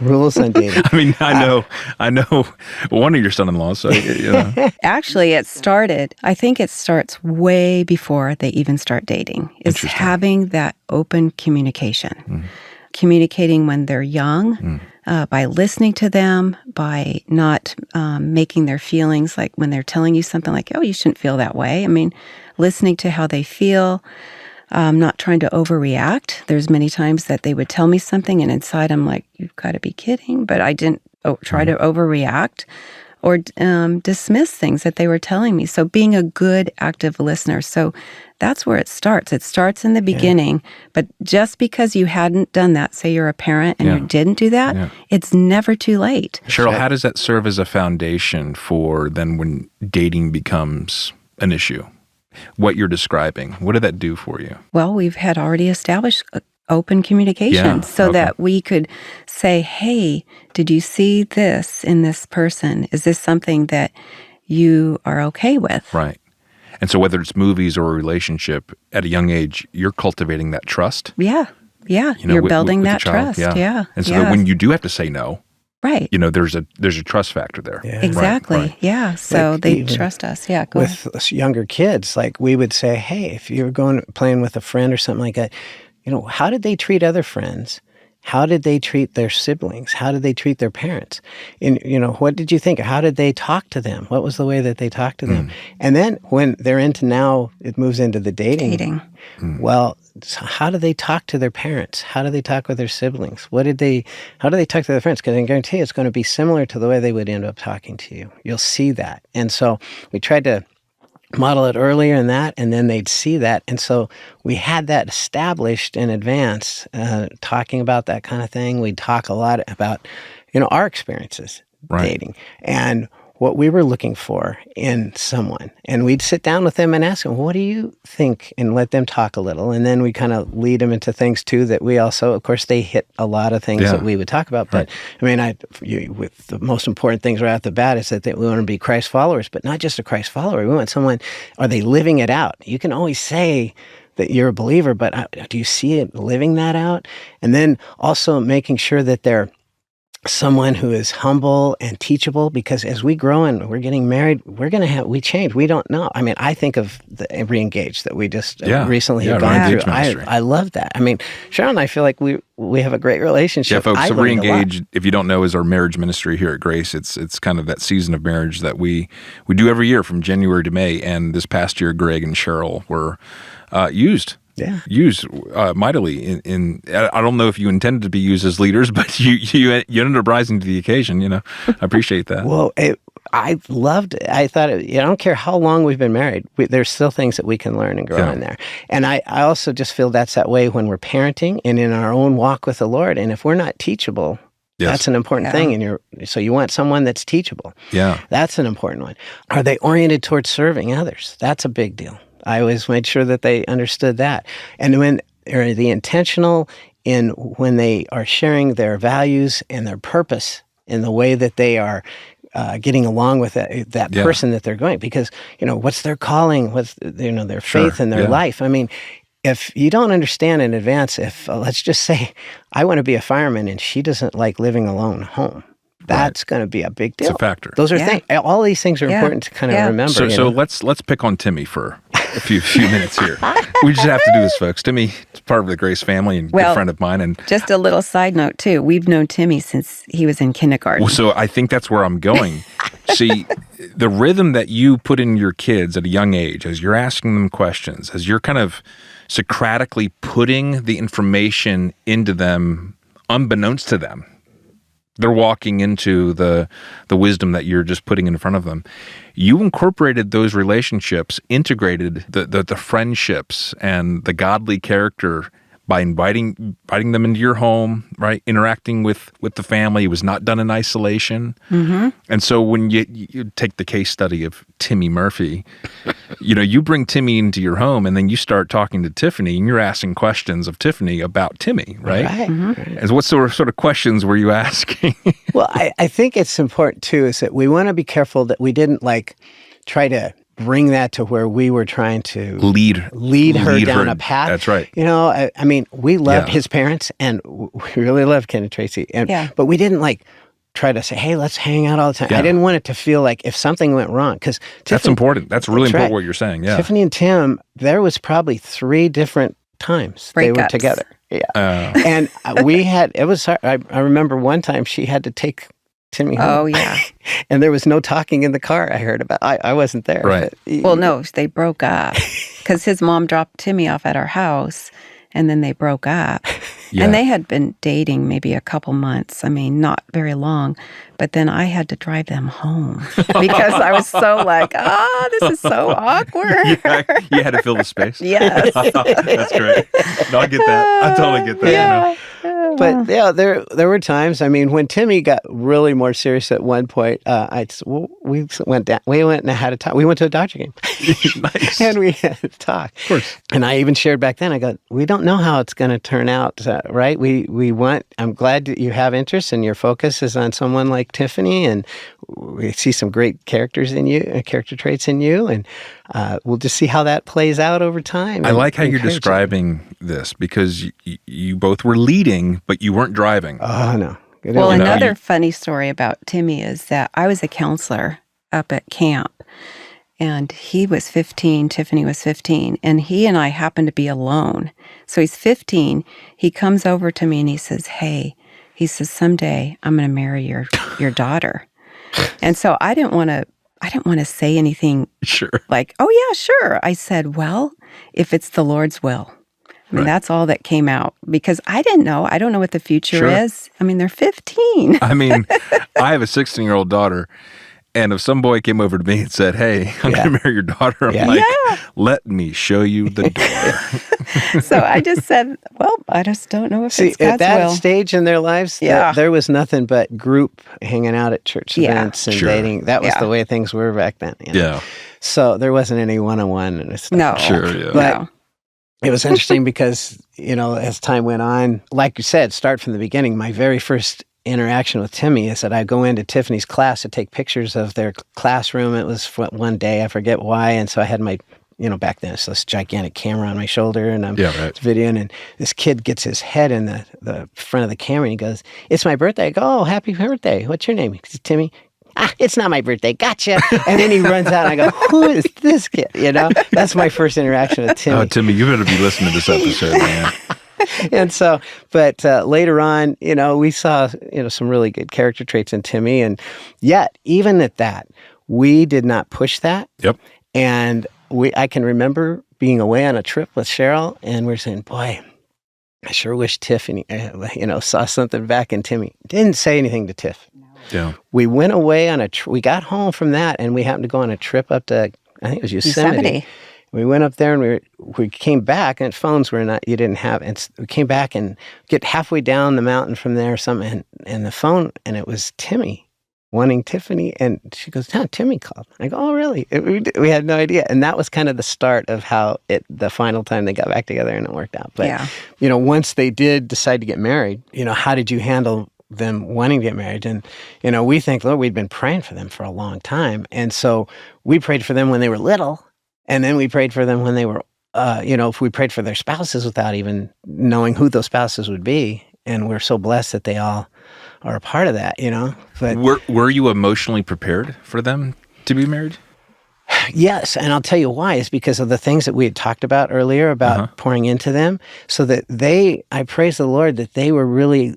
rules on dating. I mean, I know one of your son-in-laws, so, you know. Actually, I think it starts way before they even start dating, is Interesting. having that open communication. Communicating when they're young, by listening to them, by not making their feelings, like when they're telling you something like, oh, you shouldn't feel that way. I mean, listening to how they feel, not trying to overreact. There's many times that they would tell me something and inside I'm like, you've got to be kidding. But I didn't try to overreact or dismiss things that they were telling me. So being a good, active listener. So that's where it starts. It starts in the beginning. But just because you hadn't done that, say you're a parent and you didn't do that, it's never too late. Sheryl, how does that serve as a foundation for then when dating becomes an issue? What you're describing, what did that do for you? Well, we've had already established open communication so that we could say, hey, did you see this in this person? Is this something that you are okay with? Right. And so whether it's movies or a relationship, at a young age, you're cultivating that trust. Yeah. Yeah. You know, you're with building the that child. trust. Yeah. And so that when you do have to say no, right. you know, there's a trust factor there. Yeah. Exactly. Right. Yeah. So Like they even trust us. Yeah. Go ahead. With younger kids, like we would say, hey, if you're playing with a friend or something like that, you know, how did they treat other friends? How did they treat their siblings? How did they treat their parents? And, you know, what did you think? How did they talk to them? What was the way that they talked to them? And then when they're into now, it moves into the dating. Well, so how do they talk to their parents? How do they talk with their siblings? How do they talk to their friends? Because I can guarantee it's going to be similar to the way they would end up talking to you. You'll see that. And so we tried to model it earlier in that, and then they'd see that. And so we had that established in advance, talking about that kind of thing. We'd talk a lot about, you know, our experiences dating and what we were looking for in someone. And we'd sit down with them and ask them, what do you think? And let them talk a little. And then we kind of lead them into things too that we also, of course, they hit a lot of things that we would talk about. But I mean, with the most important things right off the bat is that we want to be Christ followers, but not just a Christ follower. We want someone, are they living it out? You can always say that you're a believer, but do you see it living that out? And then also making sure that they're someone who is humble and teachable, because as we grow and we're getting married, we change. We don't know. I mean, I think of the Re-Engage that we just recently have gone through. I love that. I mean, Sheryl and I feel like we have a great relationship. Yeah, folks, so Re-Engage, if you don't know, is our marriage ministry here at Grace. It's kind of that season of marriage that we do every year from January to May. And this past year, Greg and Sheryl were used mightily in I don't know if you intended to be used as leaders, but you ended up rising to the occasion. You know, I appreciate that. Well, I loved it. I thought, I don't care how long we've been married, there's still things that we can learn and grow in there. And I also just feel that's that way when we're parenting and in our own walk with the Lord. And if we're not teachable, that's an important thing. So you want someone that's teachable. Yeah, that's an important one. Are they oriented towards serving others? That's a big deal. I always made sure that they understood that. And when are they intentional in when they are sharing their values and their purpose in the way that they are getting along with that person that they're going? Because, you know, what's their calling? What's, you know, their faith and their life? I mean, if you don't understand in advance, if let's just say I want to be a fireman and she doesn't like living alone at home, that's going to be a big deal. It's a factor. Those are things. All these things are important to kind of remember. So let's pick on Timmy for a few minutes here. We just have to do this, folks. Timmy is part of the Grace family and good friend of mine. And just a little side note too. We've known Timmy since he was in kindergarten. Well, so I think that's where I'm going. See, the rhythm that you put in your kids at a young age, as you're asking them questions, as you're kind of Socratically putting the information into them, unbeknownst to them. They're walking into the wisdom that you're just putting in front of them. You incorporated those relationships, integrated the friendships and the godly character by inviting them into your home, right? Interacting with the family. It was not done in isolation. Mm-hmm. And so when you take the case study of Timmy Murphy, you know, you bring Timmy into your home and then you start talking to Tiffany and you're asking questions of Tiffany about Timmy, right? Right. Mm-hmm. And what sort of questions were you asking? Well, I think it's important too, is that we want to be careful that we didn't try to bring that to where we were trying to lead her down a path. That's right. You know, I mean, we loved his parents, and we really loved Ken and Tracy, but we didn't like try to say, hey, let's hang out all the time. I didn't want it to feel like if something went wrong, because that's important. That's really important what you're saying. Yeah. Tiffany and Tim, there was probably 3 different times they were together. Yeah. And we had, it was hard. I remember one time she had to take Timmy home. Oh, yeah. And there was no talking in the car, I heard about. I wasn't there. Right. But, no, they broke up because his mom dropped Timmy off at our house, and then they broke up. Yeah. And they had been dating maybe a couple months. I mean, not very long. But then I had to drive them home because I was so like, this is so awkward. You had to fill the space. Yes. That's great. No, I get that. I totally get that. Yeah. You know? But yeah, there were times. I mean, when Timmy got really more serious at one point, we went and had a talk. We went to a Dodger game, Nice. and we had a talk. Of course. And I even shared back then. I go, we don't know how it's going to turn out, right? We want. I'm glad that you have interest, and your focus is on someone like Tiffany, and we see some great character traits in you, and we'll just see how that plays out over time. I like how you're describing this, because you both were leading, but you weren't driving. Oh, no. Well, another funny story about Timmy is that I was a counselor up at camp, and he was 15, Tiffany was 15, and he and I happened to be alone. So he's 15. He comes over to me and he says, hey, someday I'm going to marry your daughter. And so I didn't want to say anything like, oh, yeah, sure. I said, well, if it's the Lord's will. I mean, that's all that came out, because I didn't know. I don't know what the future is. I mean, they're 15. I mean, I have a 16-year-old daughter, and if some boy came over to me and said, hey, I'm going to marry your daughter, I'm like, let me show you the door. So I just said, well, I just don't know if it's God's at that will. stage in their lives, there was nothing but group hanging out at church events and dating. That was the way things were back then. You know? Yeah. So there wasn't any one-on-one and stuff. No. Sure, yeah. But it was interesting because, as time went on, like you said, start from the beginning, my very first interaction with Timmy is that I go into Tiffany's class to take pictures of their classroom. It was one day, I forget why, and so I had my, back then it's this gigantic camera on my shoulder, and I'm videoing, and this kid gets his head in the front of the camera, and he goes, it's my birthday. I go, oh, happy birthday. What's your name? He says, Timmy. It's not my birthday. Gotcha. And then he runs out, and I go, who is this kid? That's my first interaction with Timmy. Oh, Timmy, you better be listening to this episode, man. And so, but later on, we saw, some really good character traits in Timmy. And yet, even at that, we did not push that. Yep. And I can remember being away on a trip with Sheryl, and we're saying, boy, I sure wish Tiffany, saw something back in Timmy. Didn't say anything to Tiff. Yeah. We went away on we got home from that, and we happened to go on a trip up to, I think it was Yosemite. We went up there, and we came back, and phones were not, you didn't have, and we came back and get halfway down the mountain from there or something, and the phone, and it was Timmy wanting Tiffany, and she goes, Timmy called. I go, oh, really? We had no idea. And that was kind of the start of how the final time they got back together, and it worked out. But, once they did decide to get married, how did you handle them wanting to get married? And, we think, Lord, we'd been praying for them for a long time. And so we prayed for them when they were little. And then we prayed for them when they were, if we prayed for their spouses without even knowing who those spouses would be. And we're so blessed that they all are a part of that, But were you emotionally prepared for them to be married? Yes, and I'll tell you why. It's because of the things that we had talked about earlier about pouring into them, so that I praise the Lord that they were really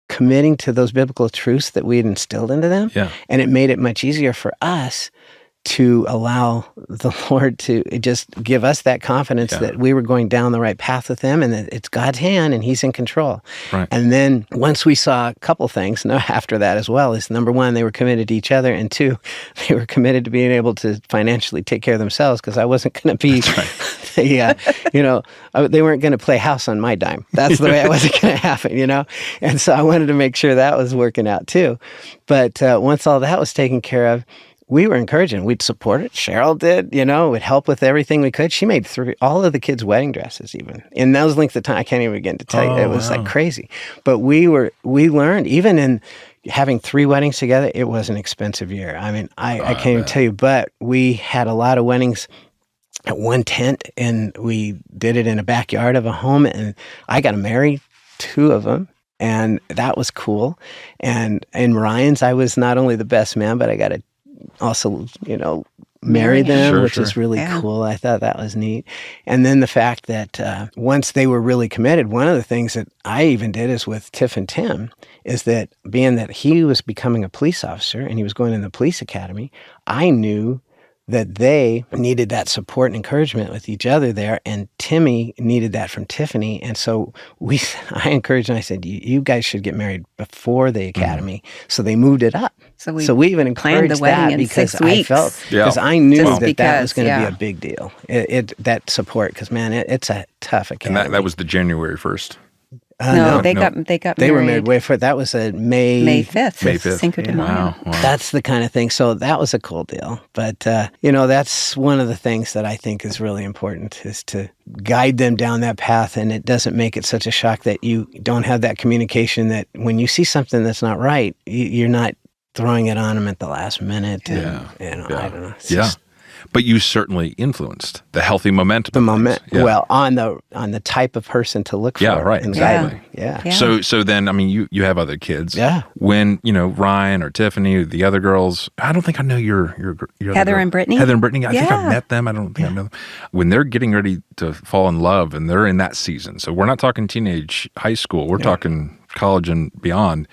committing to those biblical truths that we had instilled into them. Yeah. And it made it much easier for us to allow the Lord to just give us that confidence that we were going down the right path with them, and that it's God's hand and He's in control. Right. And then once we saw a couple things after that as well, is number one, they were committed to each other, and two, they were committed to being able to financially take care of themselves, because I wasn't going to be, they weren't going to play house on my dime. That's the way it wasn't going to happen, And so I wanted to make sure that was working out too. But once all that was taken care of, we were encouraging. We'd support it. Sheryl did, would help with everything we could. She made all of the kids' wedding dresses even. In those lengths of time, I can't even begin to tell you. It was like crazy. But we learned, even in, having 3 weddings together, it was an expensive year. I mean, I can't even tell you, but we had a lot of weddings at one tent, and we did it in a backyard of a home, and I got to marry 2 of them, and that was cool. And in Ryan's, I was not only the best man, but I got to also, marry them, Sure, which is really cool. I thought that was neat. And then the fact that once they were really committed, one of the things that I even did is with Tiff and Tim, is that being that he was becoming a police officer and he was going in the police academy, I knew that they needed that support and encouragement with each other there, and Timmy needed that from Tiffany. And so I encouraged, and I said, you guys should get married before the academy. So they moved it up. So we even encouraged the wedding that in because 6 weeks. because I knew Just that was going to because, be a big deal. That support, because man, it's a tough academy. And that was the January 1st. No, they got married. They were married way for that was a May 5th. May 5th. Cinco de Mayo. Wow. That's the kind of thing. So that was a cool deal. But, that's one of the things that I think is really important, is to guide them down that path. And it doesn't make it such a shock that you don't have that communication, that when you see something that's not right, you're not throwing it on them at the last minute. And, I don't know. It's just, but you certainly influenced the healthy momentum. the moment. Yeah. Well, on the type of person to look for. Yeah, right. And Exactly. Yeah. So then, I mean, you have other kids. Yeah. When, Ryan or Tiffany, the other girls, I don't think I know your Heather and Brittany? Heather and Brittany. I think I've Yeah. met them. I don't think I know them. When they're getting ready to fall in love and they're in that season. So we're not talking teenage high school. We're talking college and beyond.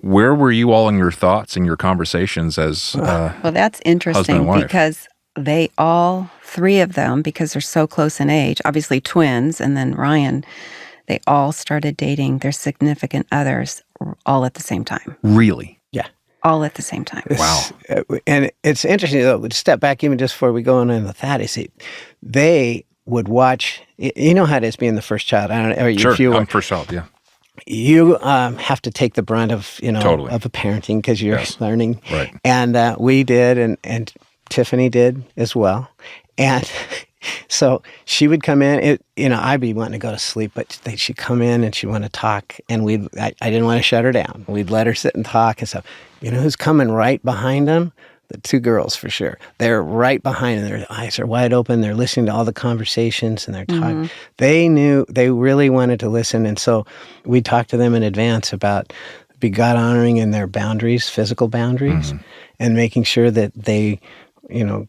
Where were you all in your thoughts and your conversations as Well, that's husband and interesting wife? because they all 3 of them, because they're so close in age, obviously twins, and then Ryan, they all started dating their significant others all at the same time. really? Yeah. All at the same time. Wow. And it's interesting, though, to step back even just before we go on with that, is they would watch, you know how it is being the first child. I don't know. Sure. If you I'm first child, yeah. you have to take the brunt of Totally. of a parenting, because you're learning. Right. And we did, and Tiffany did as well. And so she would come in. I'd be wanting to go to sleep, but she'd come in and she'd want to talk, and I didn't want to shut her down. We'd let her sit and talk and stuff. You know who's coming right behind them? The 2 girls, for sure. They're right behind them. Their eyes are wide open. They're listening to all the conversations, and they're talking. They knew, they really wanted to listen. And so we talked to them in advance about be God honoring in their boundaries, physical boundaries, and making sure that they,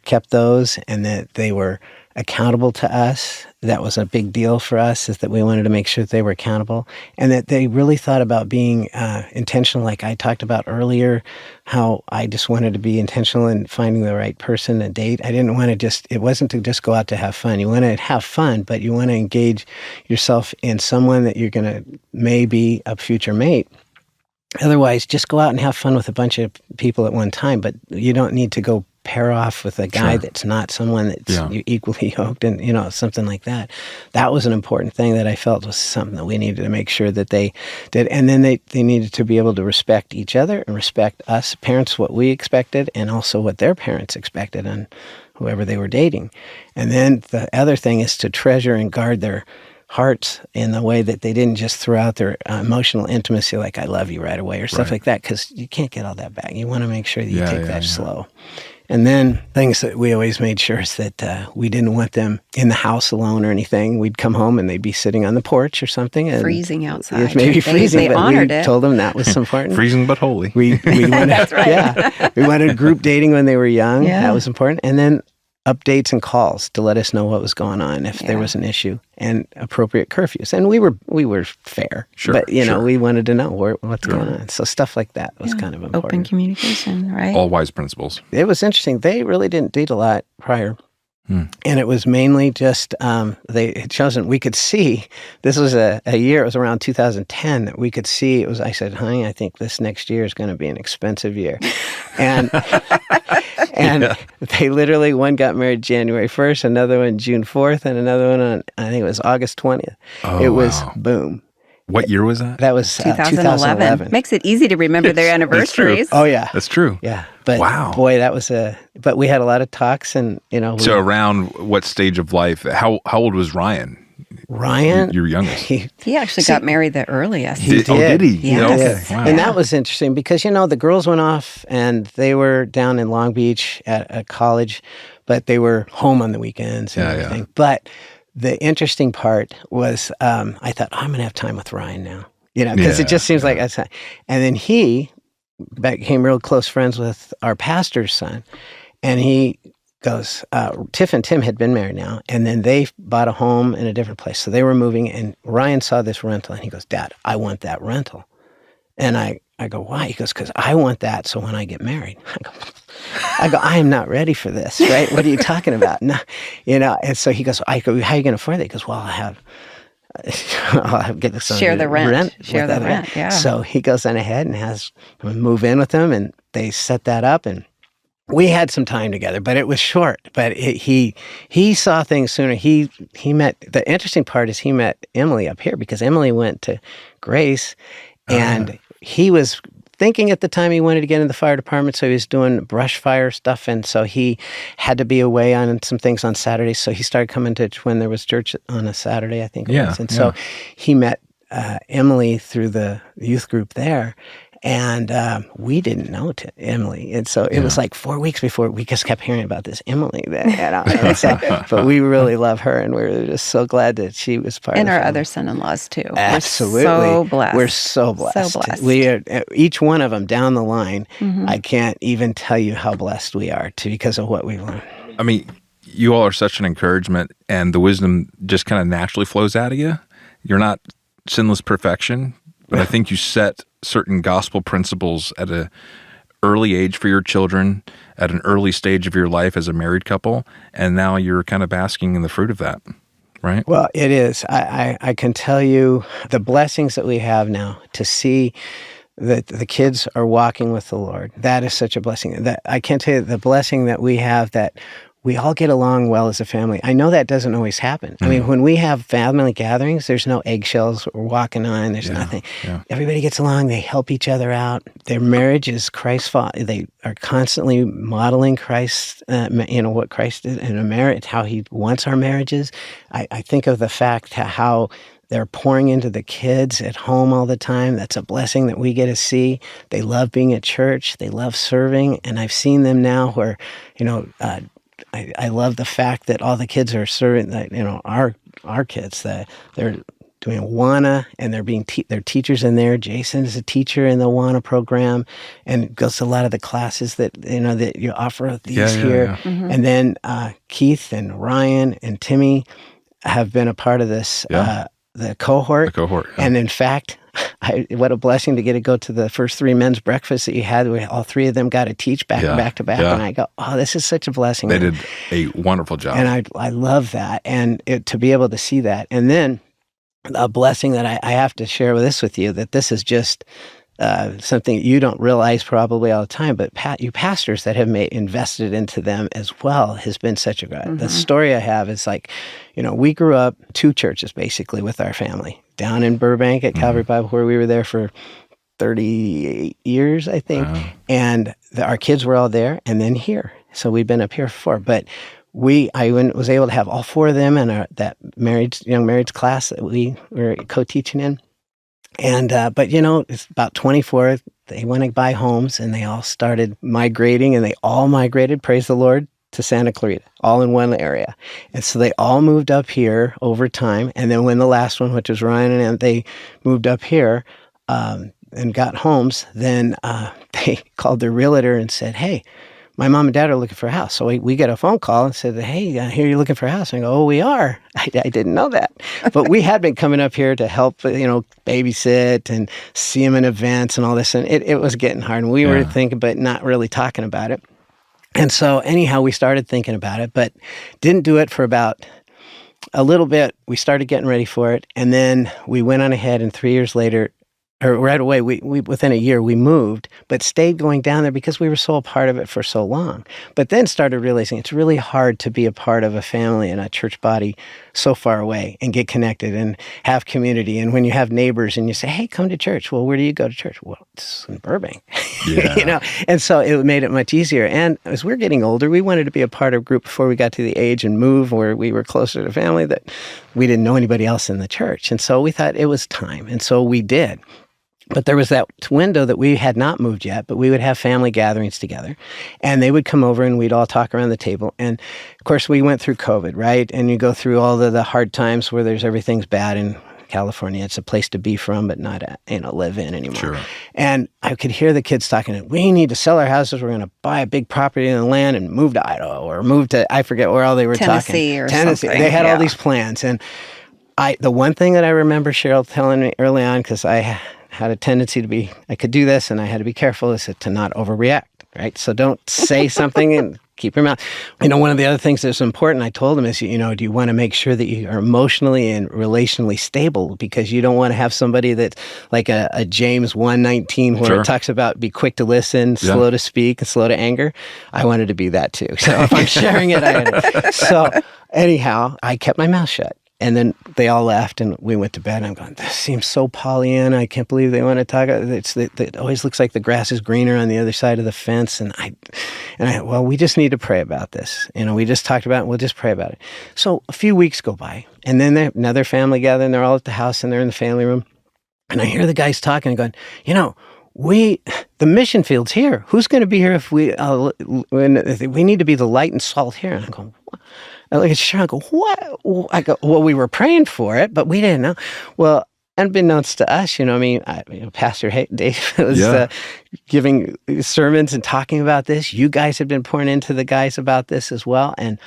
kept those, and that they were accountable to us. That was a big deal for us, is that we wanted to make sure that they were accountable, and that they really thought about being intentional. Like I talked about earlier, how I just wanted to be intentional in finding the right person to date. I didn't want to it wasn't to just go out to have fun. You want to have fun, but you want to engage yourself in someone that you're going to maybe a future mate. Otherwise, just go out and have fun with a bunch of people at one time, but you don't need to go pair off with a guy that's not someone that's equally yoked, and something like that. That was an important thing that I felt was something that we needed to make sure that they did. And then they needed to be able to respect each other and respect us parents, what we expected, and also what their parents expected on whoever they were dating. And then the other thing is to treasure and guard their hearts in the way that they didn't just throw out their emotional intimacy, like "I love you" right away or stuff like that, because you can't get all that back. You want to make sure that you take that slow. And then things that we always made sure is that we didn't want them in the house alone or anything. We'd come home and they'd be sitting on the porch or something. And Freezing outside. Maybe freezing, they but honored we it. told them that was important. Freezing but holy. We wanted, That's right. Yeah, we wanted group dating when they were young. Yeah. That was important. And then updates and calls to let us know what was going on if there was an issue, and appropriate curfews. And we were fair, but we wanted to know what's going on. So stuff like that was kind of important. Open communication, right? All wise principles. It was interesting. They really didn't date a lot prior. And it was mainly just, they had chosen, we could see, this was a year, it was around 2010, that we could see, I said, honey, I think this next year is going to be an expensive year. And they literally, one got married January 1st, another one June 4th, and another one on, I think it was August 20th. It was boom. What year was that? That was 2011. Makes it easy to remember their anniversaries. Oh, yeah. That's true. Yeah. But wow. Boy, that was but we had a lot of talks, and, So around what stage of life, how old was Ryan? Ryan, your youngest. He actually got married the earliest. He did. Oh, did he? Yes. Yeah, okay. Yes. Wow. And that was interesting because, the girls went off and they were down in Long Beach at college, but they were home on the weekends and everything. But the interesting part was I thought, I'm going to have time with Ryan now, because it just seems like that's and then he became real close friends with our pastor's son. And he goes, Tiff and Tim had been married now, and then they bought a home in a different place. So they were moving, and Ryan saw this rental, and he goes, Dad, I want that rental. And I go, why? He goes, because I want that so when I get married. I go, I am not ready for this, right? What are you talking about? No, and so he goes, I go, how are you going to afford that? He goes, well, I'll get this Share the rent. Share the rent, yeah. So he goes on ahead and has move in with them, and they set that up, and we had some time together, but it was short. But he saw things sooner. He met, the interesting part is he met Emily up here because Emily went to Grace, and he was thinking at the time he wanted to get in the fire department, so he was doing brush fire stuff, and so he had to be away on some things on Saturdays. So he started coming to when there was church on a Saturday, I think it was. And so he met Emily through the youth group there. And we didn't know Emily. And so it was like 4 weeks before we just kept hearing about this Emily. But we really love her, and we're just so glad that she was part of it. And our other son-in-laws, too. Absolutely. We're so blessed. We're so blessed. So blessed. We are, each one of them down the line, I can't even tell you how blessed we are because of what we've learned. I mean, you all are such an encouragement, and the wisdom just kind of naturally flows out of you. You're not sinless perfection, but I think you set certain gospel principles at an early age for your children, at an early stage of your life as a married couple, and now you're kind of basking in the fruit of that, right? Well, it is. I can tell you the blessings that we have now to see that the kids are walking with the Lord. That is such a blessing. That I can't tell you the blessing that we have, that we all get along well as a family. I know that doesn't always happen. I mean, when we have family gatherings, there's no eggshells we're walking on. There's nothing. Yeah. Everybody gets along. They help each other out. Their marriage is Christ-following. They are constantly modeling Christ, what Christ did in a marriage, how he wants our marriages. I think of the fact how they're pouring into the kids at home all the time. That's a blessing that we get to see. They love being at church. They love serving. And I've seen them now where, I love the fact that all the kids are serving, our kids, that they're doing Awana, and they're being they're teachers in there. Jason is a teacher in the Awana program, and goes to a lot of the classes that you offer these here. Yeah. Mm-hmm. And then Keith and Ryan and Timmy have been a part of this the cohort. The cohort, yeah. And in fact, what a blessing to get to go to the first 3 men's breakfasts that you had, where all 3 of them got to teach back to back. Yeah. And I go, oh, this is such a blessing. They did a wonderful job. And I love that. And to be able to see that. And then a blessing that I have to share with you, that this is just something you don't realize probably all the time, but you pastors that have invested into them as well has been such a good. Mm-hmm. The story I have is we grew up 2 churches basically with our family, down in Burbank at Calvary Bible, where we were there for 38 years, I think. Wow. And our kids were all there, and then here. So we've been up here for 4. But I was able to have all 4 of them in that young marrieds class that we were co-teaching in. And, but it's about 24, they want to buy homes, and they all started migrating, and they all migrated, praise the Lord, to Santa Clarita, all in one area. And so they all moved up here over time. And then when the last one, which was Ryan and Ann, they moved up here and got homes, then they called their realtor and said, hey, my mom and dad are looking for a house. So we get a phone call and said, hey, I hear you're looking for a house. And I go, oh, we are. I didn't know that. But we had been coming up here to help, babysit and see them in events and all this. And it was getting hard. And we were thinking, but not really talking about it. And so anyhow, we started thinking about it, but didn't do it for about a little bit. We started getting ready for it. And then we went on ahead, and 3 years later, or right away, we within a year, we moved, but stayed going down there because we were so a part of it for so long. But then started realizing it's really hard to be a part of a family and a church body so far away and get connected and have community. And when you have neighbors and you say, hey, come to church. Well, where do you go to church? Well, it's in Burbank. Yeah. And so it made it much easier. And as we're getting older, we wanted to be a part of a group before we got to the age and move where we were closer to family, that we didn't know anybody else in the church. And so we thought it was time. And so we did. But there was that window that we had not moved yet, but we would have family gatherings together, and they would come over and we'd all talk around the table. And of course, we went through COVID, right? And you go through all the hard times where everything's bad in California. It's a place to be from, but not live in anymore. Sure. And I could hear the kids talking, we need to sell our houses. We're going to buy a big property in the land and move to Idaho or move to, I forget where all they were Tennessee talking. or Tennessee. something. They had all Yeah. these plans. And the one thing that I remember Sheryl telling me early on, because I had a tendency to be, I could do this and I had to be careful, is to not overreact, right? So don't say something and keep your mouth. One of the other things that's important, I told him is, do you want to make sure that you are emotionally and relationally stable? Because you don't want to have somebody that's like a James 1:19 where Sure. it talks about be quick to listen, slow to speak, and slow to anger. I wanted to be that too. So if I'm sharing it, I had it. So anyhow, I kept my mouth shut. And then they all left, and we went to bed. And I'm going, this seems so Pollyanna. I can't believe they want to talk. It always looks like the grass is greener on the other side of the fence. And well, we just need to pray about this. We just talked about it. We'll just pray about it. So a few weeks go by, and then another family gathering. They're all at the house, and they're in the family room. And I hear the guys talking and going, the mission field's here. Who's going to be here if we need to be the light and salt here? And I'm going, what? I look at Sheryl and go, what? I go, well, we were praying for it, but we didn't know. Well, unbeknownst to us, Pastor Dave was giving sermons and talking about this. You guys had been pouring into the guys about this as well. And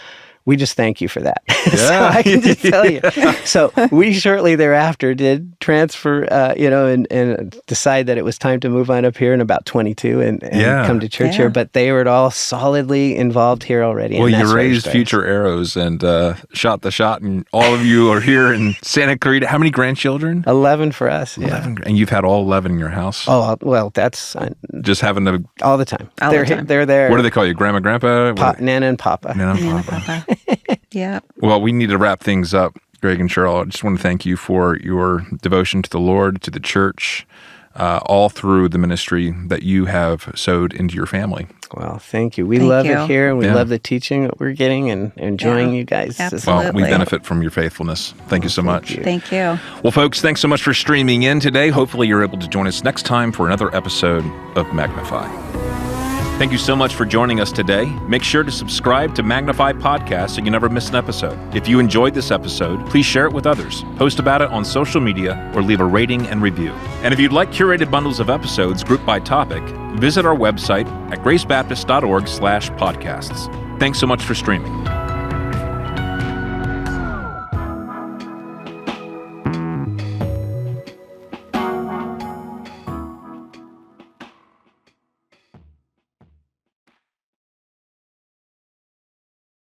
we just thank you for that. Yeah. So I can just tell you. So we shortly thereafter did transfer, and decide that it was time to move on up here in about 22 and come to church here. But they were all solidly involved here already. Well, you raised future arrows and shot the shot, and all of you are here in Santa Clarita. How many grandchildren? 11 for us. 11. And you've had all 11 in your house? Oh, well, that's... just having to... All the time. They're there. What do they call you? Grandma, Grandpa? Nana and Papa. Nana and Papa. Yeah. Well, we need to wrap things up, Greg and Sheryl. I just want to thank you for your devotion to the Lord, to the church, all through the ministry that you have sowed into your family. Well, thank you. We Thank love you. it here, and we love the teaching that we're getting and enjoying you guys. Absolutely. Well, we benefit from your faithfulness. Thank you so much. Thank you. Well, folks, thanks so much for streaming in today. Hopefully you're able to join us next time for another episode of Magnify. Thank you so much for joining us today. Make sure to subscribe to Magnify Podcast so you never miss an episode. If you enjoyed this episode, please share it with others, post about it on social media, or leave a rating and review. And if you'd like curated bundles of episodes grouped by topic, visit our website at gracebaptist.org/podcasts. Thanks so much for streaming.